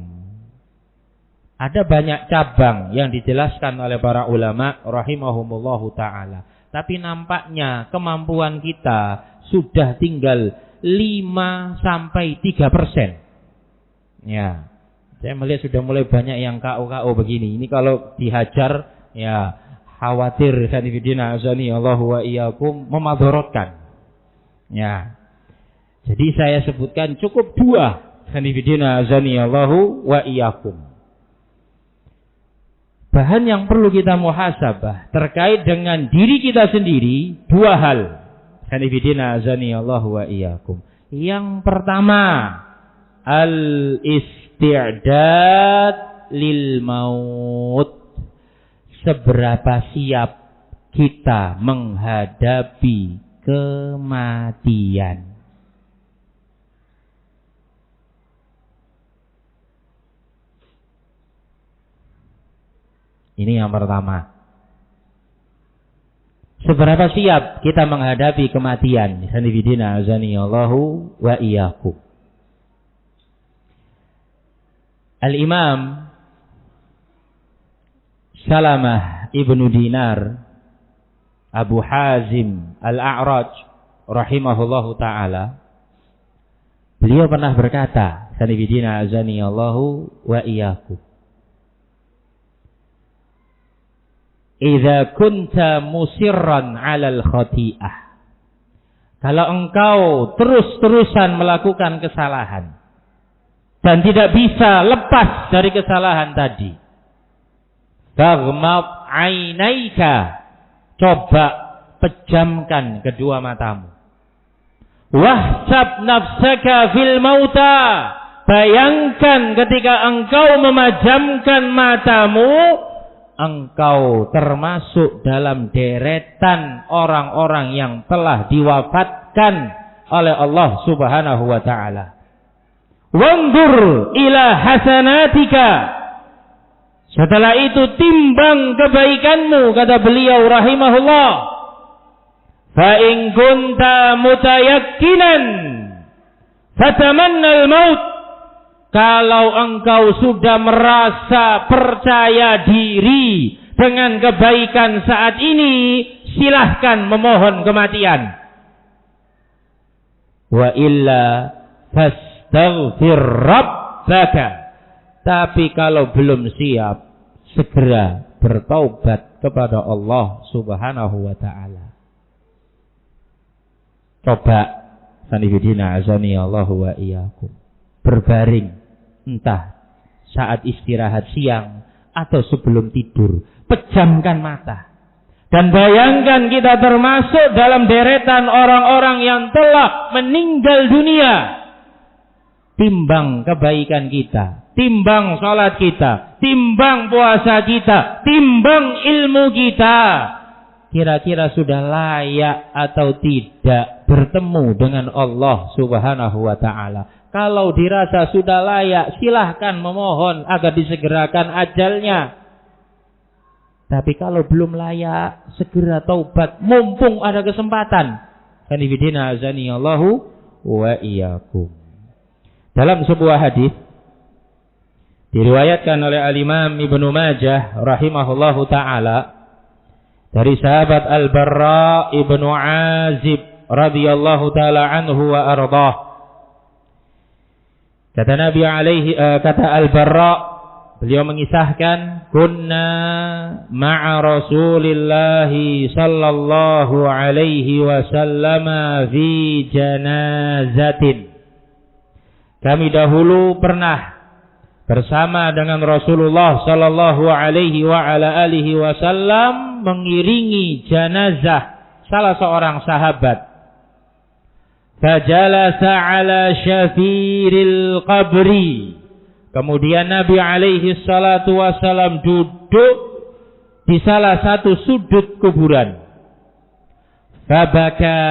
Ada banyak cabang yang dijelaskan oleh para ulama rahimahumullahu ta'ala. Tapi nampaknya kemampuan kita sudah tinggal 5-3%. Ya, saya melihat sudah mulai banyak yang KO begini. Ini kalau dihajar, ya khawatir sanifidina azani Allahu wa iyyakum memadharotkan. Ya, jadi saya sebutkan cukup 2 sanifidina azani Allahu wa iyyakum. Bahan yang perlu kita muhasabah terkait dengan diri kita sendiri 2 hal. Sanifidina azani Allahu wa iyyakum. Yang pertama, al-isti'dad lil maut. Seberapa siap kita menghadapi kematian. Ini yang pertama. Seberapa siap kita menghadapi kematian? Sanifidina azani Allahu wa iyyakum. Al-Imam Salamah ibnu Dinar Abu Hazim Al-A'raj rahimahullahu ta'ala, beliau pernah berkata, sanifidina azani Allahu wa iyyakum, idza kunta musirran 'alal khati'ah, kalau engkau terus-terusan melakukan kesalahan dan tidak bisa lepas dari kesalahan tadi, faghmad 'ainaika, coba pejamkan kedua matamu, wahsab nafsaka fil mauta, bayangkan ketika engkau memejamkan matamu, engkau termasuk dalam deretan orang-orang yang telah diwafatkan oleh Allah Subhanahu wa ta'ala. Wanzur ila hasanatika, setelah itu timbang kebaikanmu, kata beliau rahimahullah. Fa in kunta mutayakkinan fatamanna al-maut, kalau engkau sudah merasa percaya diri dengan kebaikan saat ini, silahkan memohon kematian. Wa illa fastaghfir rabbaka, tapi kalau belum siap, segera bertaubat kepada Allah Subhanahu wa ta'ala. Coba sanifidina azani Allahu wa iyyakum, berbaring, entah saat istirahat siang atau sebelum tidur, pejamkan mata dan bayangkan kita termasuk dalam deretan orang-orang yang telah meninggal dunia. Timbang kebaikan kita, timbang salat kita, timbang puasa kita, timbang ilmu kita, kira-kira sudah layak atau tidak bertemu dengan Allah Subhanahu wa ta'ala. Kalau dirasa sudah layak, silahkan memohon agar disegerakan ajalnya. Tapi kalau belum layak, segera taubat, mumpung ada kesempatan. Sanifidina azani Allahu wa iyyakum. Dalam sebuah hadis diriwayatkan oleh Al-Imam Ibnu Majah rahimahullahu ta'ala dari sahabat Al-Barra ibnu Azib radhiyallahu ta'ala anhu wa ardhah. Kata Nabi kata Al-Barra, beliau mengisahkan, kunna ma'a Rasulillahi sallallahu alaihi wasallam fi janazatin. Kami dahulu pernah bersama dengan Rasulullah sallallahu alaihi wa ala alihi wasallam mengiringi jenazah salah seorang sahabat. Fajalasa ala syafiril qabri. Kemudian Nabi alaihi salatu wasallam duduk di salah satu sudut kuburan. Fabaka,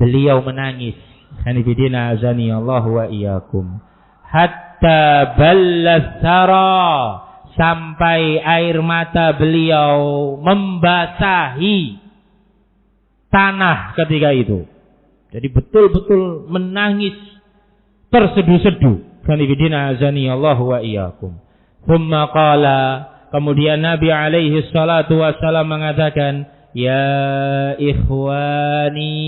beliau menangis. Sanifidina azani Allah wa iyyakum. Hatta ballas thara, sampai air mata beliau membasahi tanah ketika itu. Jadi betul-betul menangis terseduh-seduh. Sanifidina azani Allah wa iyyakum. Thumma qala, kemudian Nabi alaihi salatu wasallam mengatakan, Ya ikhwani,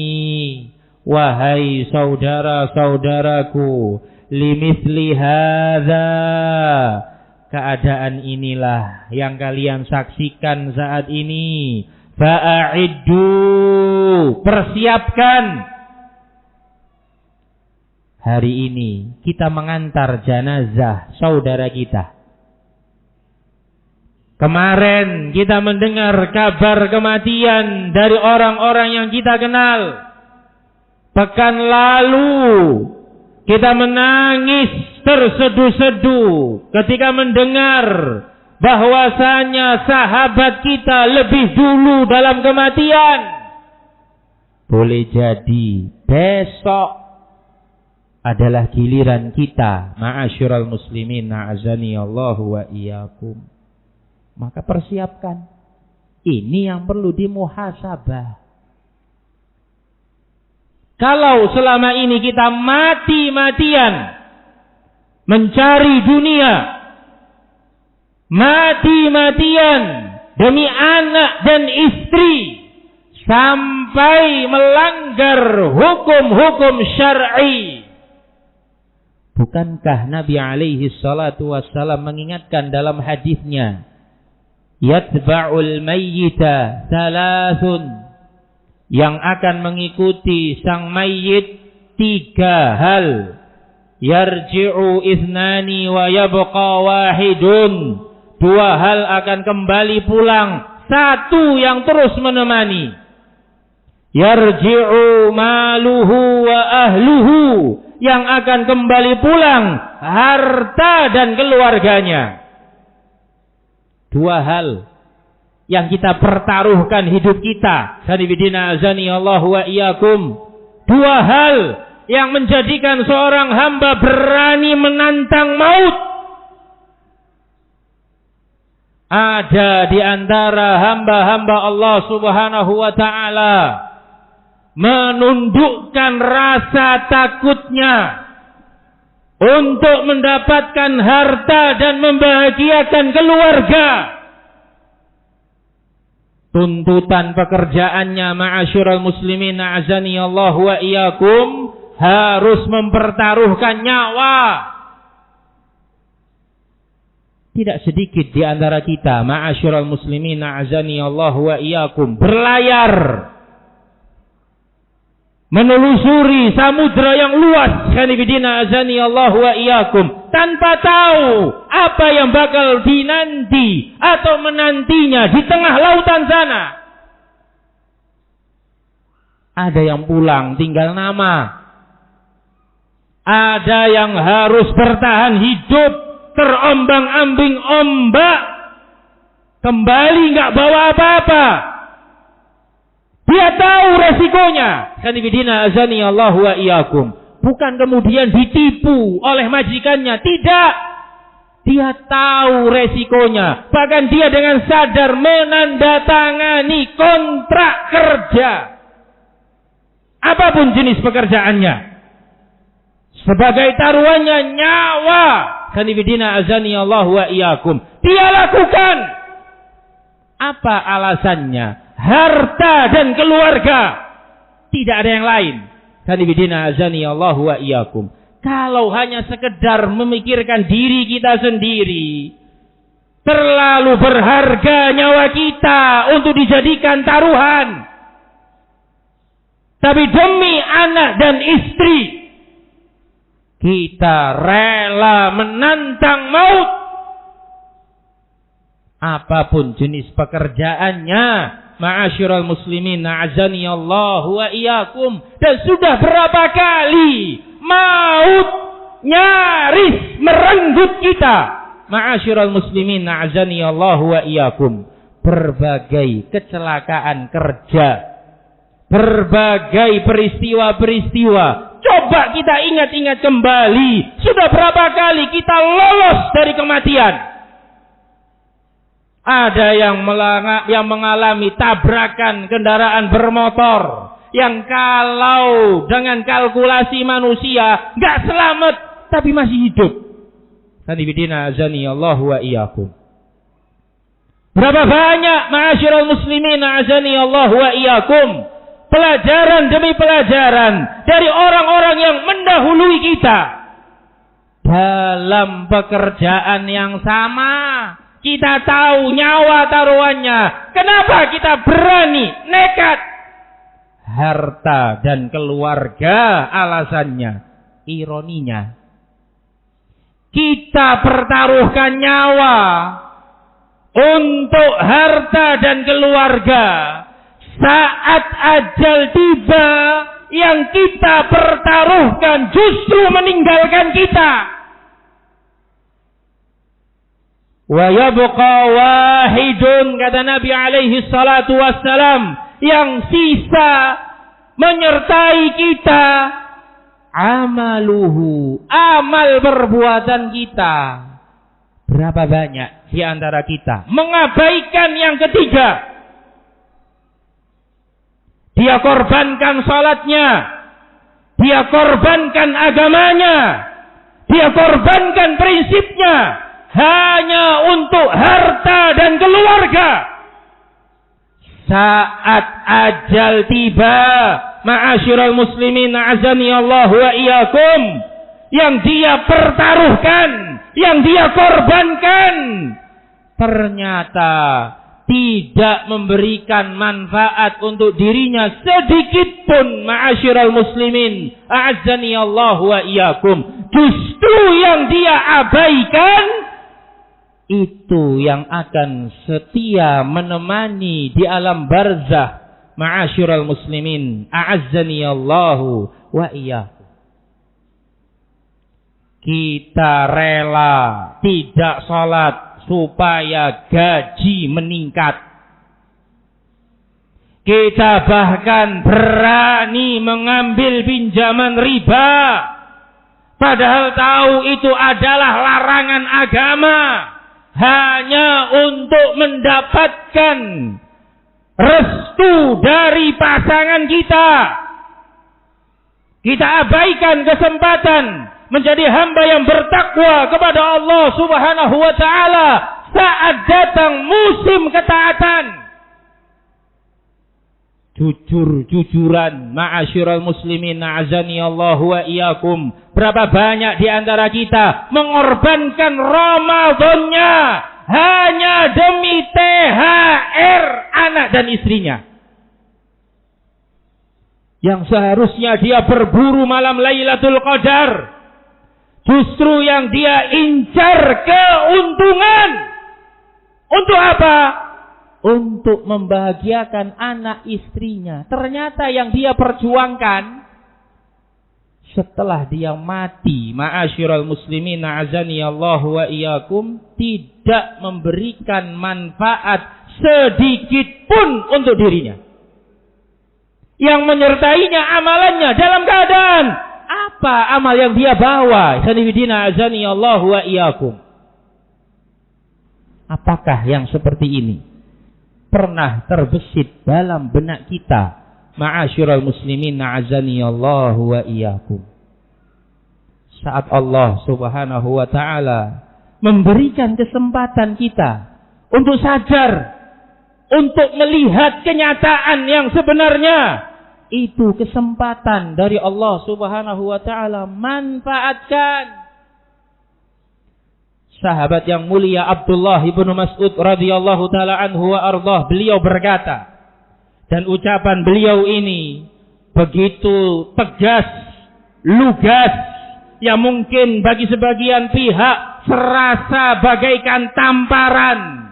wahai saudara-saudaraku, limithli hadza, keadaan inilah yang kalian saksikan saat ini. Fa'iddu, persiapkan. Hari ini kita mengantar jenazah saudara kita. Kemarin kita mendengar kabar kematian dari orang-orang yang kita kenal. Pekan lalu kita menangis terseduh-seduh ketika mendengar bahwasanya sahabat kita lebih dulu dalam kematian. Boleh jadi besok adalah giliran kita, ma'asyiral muslimin, a'azani Allahu wa iyyakum. Maka persiapkan. Ini yang perlu dimuhasabah. Kalau selama ini kita mati-matian mencari dunia, mati-matian demi anak dan istri, sampai melanggar hukum-hukum syar'i. Bukankah Nabi alaihi salatu wassalam mengingatkan dalam hadisnya, yatba'ul mayyita thalathun, yang akan mengikuti sang mayit 3 hal. Yarji'u ithnani wa yabqa wahidun, 2 hal akan kembali pulang, 1 yang terus menemani. Yarji'u maluhu wa ahluhu, yang akan kembali pulang harta dan keluarganya. 2 hal yang kita pertaruhkan hidup kita. Sanibidina azani Allah wa iyyakum. 2 hal yang menjadikan seorang hamba berani menantang maut. Ada di antara hamba-hamba Allah Subhanahu wa taala menundukkan rasa takutnya untuk mendapatkan harta dan membahagiakan keluarga. Tuntutan pekerjaannya, ma'asyiral muslimin, a'azani Allah wa iyyakum, harus mempertaruhkan nyawa. Tidak sedikit di antara kita, ma'asyiral muslimin, a'azani Allah wa iyyakum, berlayar menelusuri samudra yang luas, kanibidina azani Allah wa iyyakum, tanpa tahu apa yang bakal dinanti atau menantinya di tengah lautan sana. Ada yang pulang tinggal nama, ada yang harus bertahan hidup terombang-ambing ombak, kembali nggak bawa apa-apa. Dia tahu resikonya. Kanibidina azani Allah wa iyyakum. Bukan kemudian ditipu oleh majikannya. Tidak. Dia tahu resikonya. Bahkan dia dengan sadar menandatangani kontrak kerja. Apapun jenis pekerjaannya. Sebagai taruhannya nyawa. Kanibidina azani Allah wa iyyakum. Dia lakukan. Apa alasannya? Harta dan keluarga, tidak ada yang lain. Kanibidina azani Allah wa iyyakum. Kalau hanya sekedar memikirkan diri kita sendiri, terlalu berharga nyawa kita untuk dijadikan taruhan. Tapi demi anak dan istri, kita rela menantang maut. Apapun jenis pekerjaannya, ma'asyiral muslimin, a'azani Allah wa iyyakum. Dan sudah berapa kali maut nyaris merenggut kita, ma'asyiral muslimin, a'azani Allah wa iyyakum. Berbagai kecelakaan kerja, berbagai peristiwa-peristiwa. Coba kita ingat-ingat kembali, sudah berapa kali kita lolos dari kematian. Ada yang mengalami tabrakan kendaraan bermotor, yang kalau dengan kalkulasi manusia nggak selamat, tapi masih hidup. Sanibidina azani Allah wa iyyakum. Berapa banyak ma'asyiral muslimin azani Allah wa iyyakum, pelajaran demi pelajaran dari orang-orang yang mendahului kita dalam pekerjaan yang sama. Kita tahu nyawa taruhannya. Kenapa kita berani nekat? Harta dan keluarga alasannya. Ironinya, kita pertaruhkan nyawa untuk harta dan keluarga. Saat ajal tiba, yang kita pertaruhkan justru meninggalkan kita. Wa yabqa wahidun, kata Nabi alaihi salatu wassalam, yang sisa menyertai kita amaluhu, amal perbuatan kita. Berapa banyak di antara kita mengabaikan yang ketiga? Dia korbankan salatnya, dia korbankan agamanya, dia korbankan prinsipnya hanya untuk harta dan keluarga. Saat ajal tiba, ma'asyiral muslimin azani Allah wa iyyakum, yang dia pertaruhkan, yang dia korbankan, ternyata tidak memberikan manfaat untuk dirinya sedikit pun. Ma'asyiral muslimin azani Allah wa iyyakum, justru yang dia abaikan itu yang akan setia menemani di alam barzah. Ma'asyiral muslimin a'azzani Allahu wa iyyakum. Kita rela tidak salat supaya gaji meningkat. Kita bahkan berani mengambil pinjaman riba, padahal tahu itu adalah larangan agama, hanya untuk mendapatkan restu dari pasangan kita. Kita abaikan kesempatan menjadi hamba yang bertakwa kepada Allah Subhanahu wa ta'ala saat datang musim ketaatan. Jujur-jujuran, ma'asyiral muslimin azani Allah wa iyyakum, berapa banyak di antara kita mengorbankan Ramadannya hanya demi THR anak dan istrinya, yang seharusnya dia berburu malam Lailatul Qadar, justru yang dia incar keuntungan. Untuk apa? Untuk membahagiakan anak istrinya. Ternyata yang dia perjuangkan setelah dia mati, ma'asyiral muslimin azani Allah wa iyyakum, tidak memberikan manfaat sedikit pun untuk dirinya. Yang menyertainya amalannya dalam keadaan apa amal yang dia bawa? Sanibidina azani Allah wa iyyakum. Apakah yang seperti ini pernah terbesit dalam benak kita? Ma'asyiral muslimin azani Allah wa iyyakum. Saat Allah Subhanahu wa ta'ala memberikan kesempatan kita untuk sadar, untuk melihat kenyataan yang sebenarnya, itu kesempatan dari Allah Subhanahu wa ta'ala. Manfaatkan. Sahabat yang mulia Abdullah ibn Mas'ud radhiyallahu ta'ala anhu wa ardhah, beliau berkata, dan ucapan beliau ini begitu tegas, lugas, yang mungkin bagi sebagian pihak serasa bagaikan tamparan.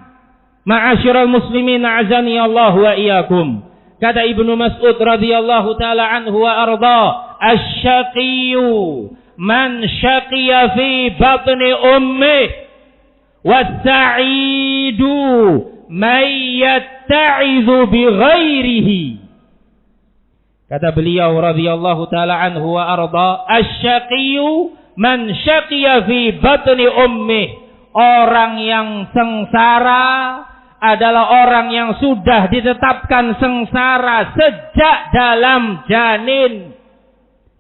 Ma'asyiral muslimin azani Allah wa iyyakum. Kata Ibnu Mas'ud radhiyallahu ta'ala anhu wa ardhah, asy-syaqiyyu man syaqiya fi batni ummih, was-sa'idu man yatta'izu bi ghairihi. Kata beliau radhiyallahu ta'ala anhu wa ardhah, asy-syaqiyyu man syaqiya fi batni ummih. Orang yang sengsara adalah orang yang sudah ditetapkan sengsara sejak dalam janin,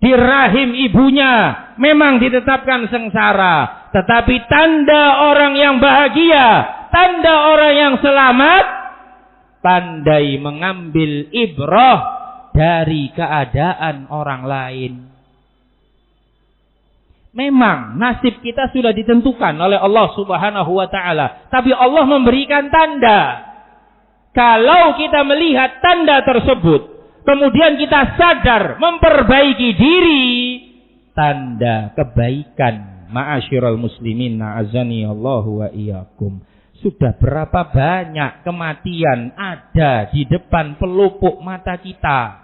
di rahim ibunya memang ditetapkan sengsara. Tetapi tanda orang yang bahagia, tanda orang yang selamat? Pandai mengambil ibrah dari keadaan orang lain. Memang nasib kita sudah ditentukan oleh Allah Subhanahu wa taala, tapi Allah memberikan tanda. Kalau kita melihat tanda tersebut, kemudian kita sadar memperbaiki diri, tanda kebaikan. Ma'asyiral muslimin, na'azani Allahu wa iyyakum. Sudah berapa banyak kematian ada di depan pelupuk mata kita.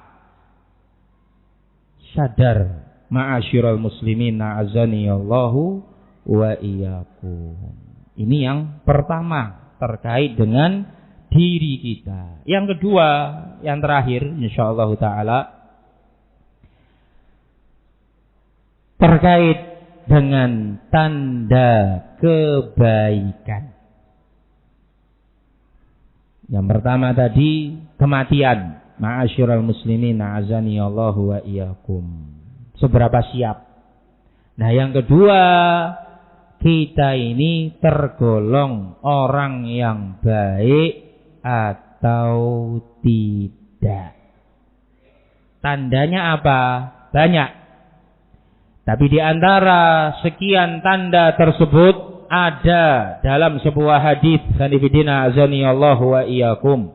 Sadar, ma'asyiral muslimin, na'azani Allahu wa iyyakum. Ini yang pertama terkait dengan diri kita. Yang kedua, yang terakhir insyaallah taala, terkait dengan tanda kebaikan. Yang pertama tadi kematian. Ma'asyiral muslimin, a'azani Allahu wa iyyakum. Seberapa siap? Nah, yang kedua, kita ini tergolong orang yang baik atau tidak. Tandanya apa? Banyak. Tapi di antara sekian tanda tersebut ada dalam sebuah hadis sanifidina azani Allah wa iyyakum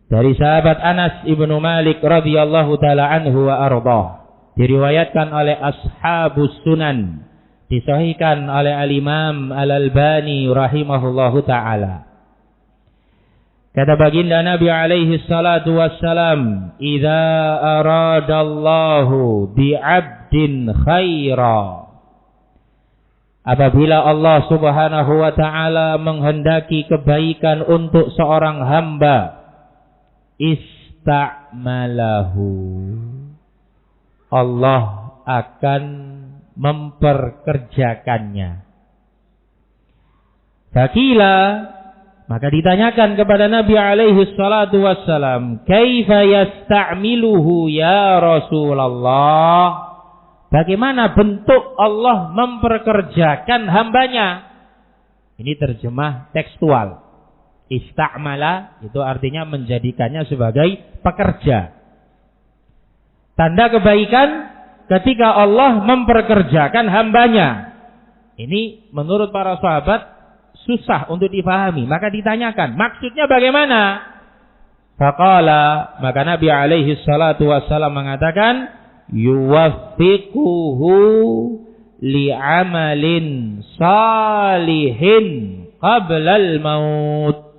dari sahabat Anas ibnu Malik radhiyallahu taala anhu wa ardah, diriwayatkan oleh ashabus sunan, disahihkan oleh al-Imam Al-Albani rahimahullahu taala. Kata baginda Nabi alaihi salatu wassalam, "Idza aradallahu bi'abdin khaira." Apabila Allah Subhanahu wa taala menghendaki kebaikan untuk seorang hamba, ista'malahu. Allah akan memperkerjakannya. Fakila, maka ditanyakan kepada Nabi alaihi salatu wassalam, "Kaifa yasta'miluhu ya Rasulullah?" Bagaimana bentuk Allah memperkerjakan hambanya? Ini terjemah tekstual. Ista'mala itu artinya menjadikannya sebagai pekerja. Tanda kebaikan ketika Allah memperkerjakan hambanya. Ini menurut para sahabat susah untuk dipahami, maka ditanyakan maksudnya bagaimana? Faqala, maka Nabi alaihi salatu wassalam mengatakan, yuwaffiquhu li'amalin salihin qablal maut.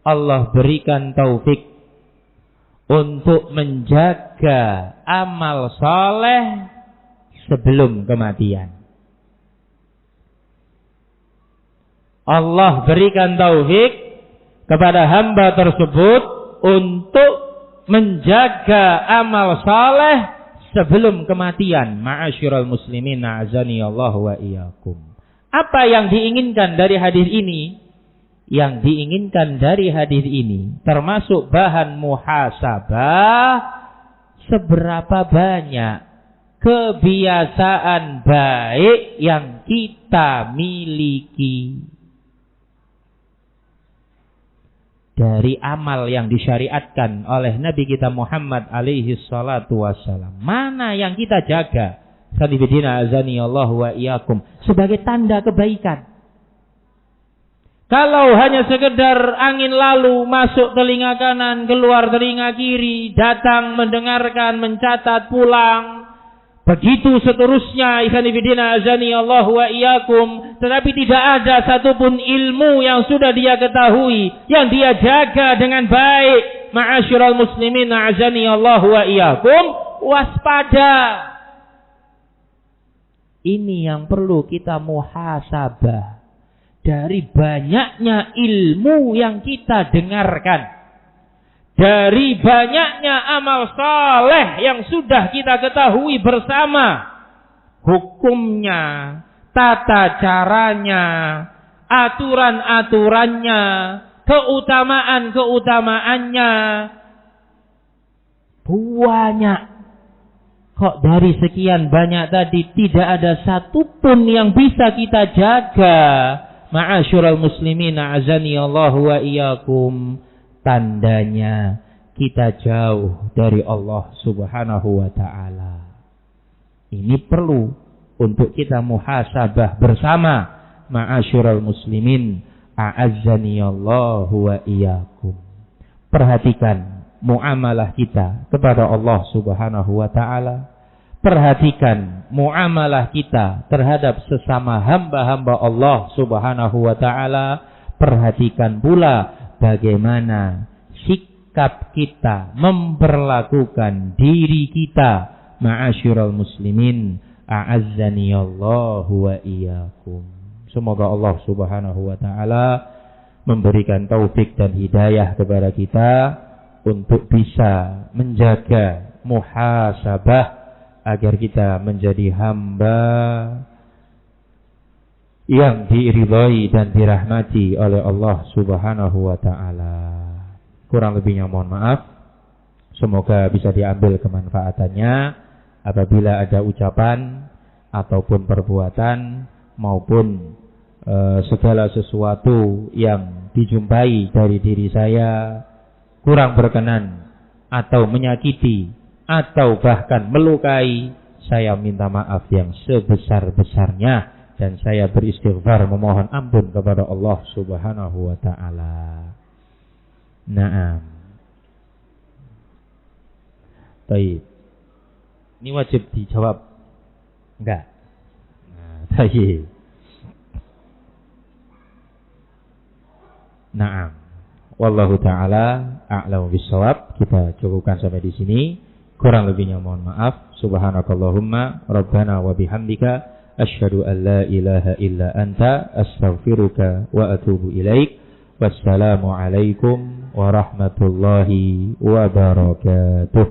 Allah berikan taufik untuk menjaga amal saleh sebelum kematian. Allah berikan taufik kepada hamba tersebut untuk menjaga amal saleh sebelum kematian. Ma'asyiral muslimin, a'azani Allah wa iyyakum. Apa yang diinginkan dari hadis ini? Yang diinginkan dari hadis ini termasuk bahan muhasabah, seberapa banyak kebiasaan baik yang kita miliki. Dari amal yang disyariatkan oleh Nabi kita Muhammad alaihi salatu wassalam, mana yang kita jaga? Sanibidina azani Allah wa iyyakum, sebagai tanda kebaikan. Kalau hanya sekedar angin lalu masuk telinga kanan, keluar telinga kiri, datang mendengarkan, mencatat, pulang, begitu seterusnya, ikhwanifidina azani Allah wa iyyakum, tetapi tidak ada satupun ilmu yang sudah dia ketahui, yang dia jaga dengan baik. Ma'asyiral muslimin, azani Allah wa iyyakum, waspada. Ini yang perlu kita muhasabah dari banyaknya ilmu yang kita dengarkan, dari banyaknya amal saleh yang sudah kita ketahui bersama, hukumnya, tata caranya, aturan-aturannya, keutamaan-keutamaannya, banyak. Kok dari sekian banyak tadi tidak ada satupun yang bisa kita jaga Ma'asyiral muslimin, a'azani Allah wa iyyakum, tandanya kita jauh dari Allah Subhanahu wa ta'ala. Ini perlu untuk kita muhasabah bersama. Ma'asyiral muslimin, a'azani Allah wa iyyakum. Perhatikan muamalah kita kepada Allah Subhanahu wa ta'ala. Perhatikan muamalah kita terhadap sesama hamba-hamba Allah Subhanahu wa ta'ala. Perhatikan pula bagaimana sikap kita memperlakukan diri kita. Ma'asyiral muslimin, a'azzani Allah wa iyyakum. Semoga Allah Subhanahu wa ta'ala memberikan taufik dan hidayah kepada kita untuk bisa menjaga muhasabah agar kita menjadi hamba yang diridhai dan dirahmati oleh Allah Subhanahu wa ta'ala. Kurang lebihnya mohon maaf. Semoga bisa diambil kemanfaatannya apabila ada ucapan ataupun perbuatan maupun segala sesuatu yang dijumpai dari diri saya kurang berkenan atau menyakiti atau bahkan melukai, saya minta maaf yang sebesar-besarnya dan saya beristighfar memohon ampun kepada Allah Subhanahu wa ta'ala. Naam. Baik. Ini wajib dijawab? Enggak. Nah, baik. Naam. Wallahu ta'ala a'lamu bissawab. Kita cukupkan sampai di sini. Kurang lebihnya mohon maaf. Subhanakallahumma rabbana wa bihamdika asyhadu an la ilaha illa anta astaghfiruka wa atubu ilaik. Wassalamu alaikum warahmatullahi wabarakatuh.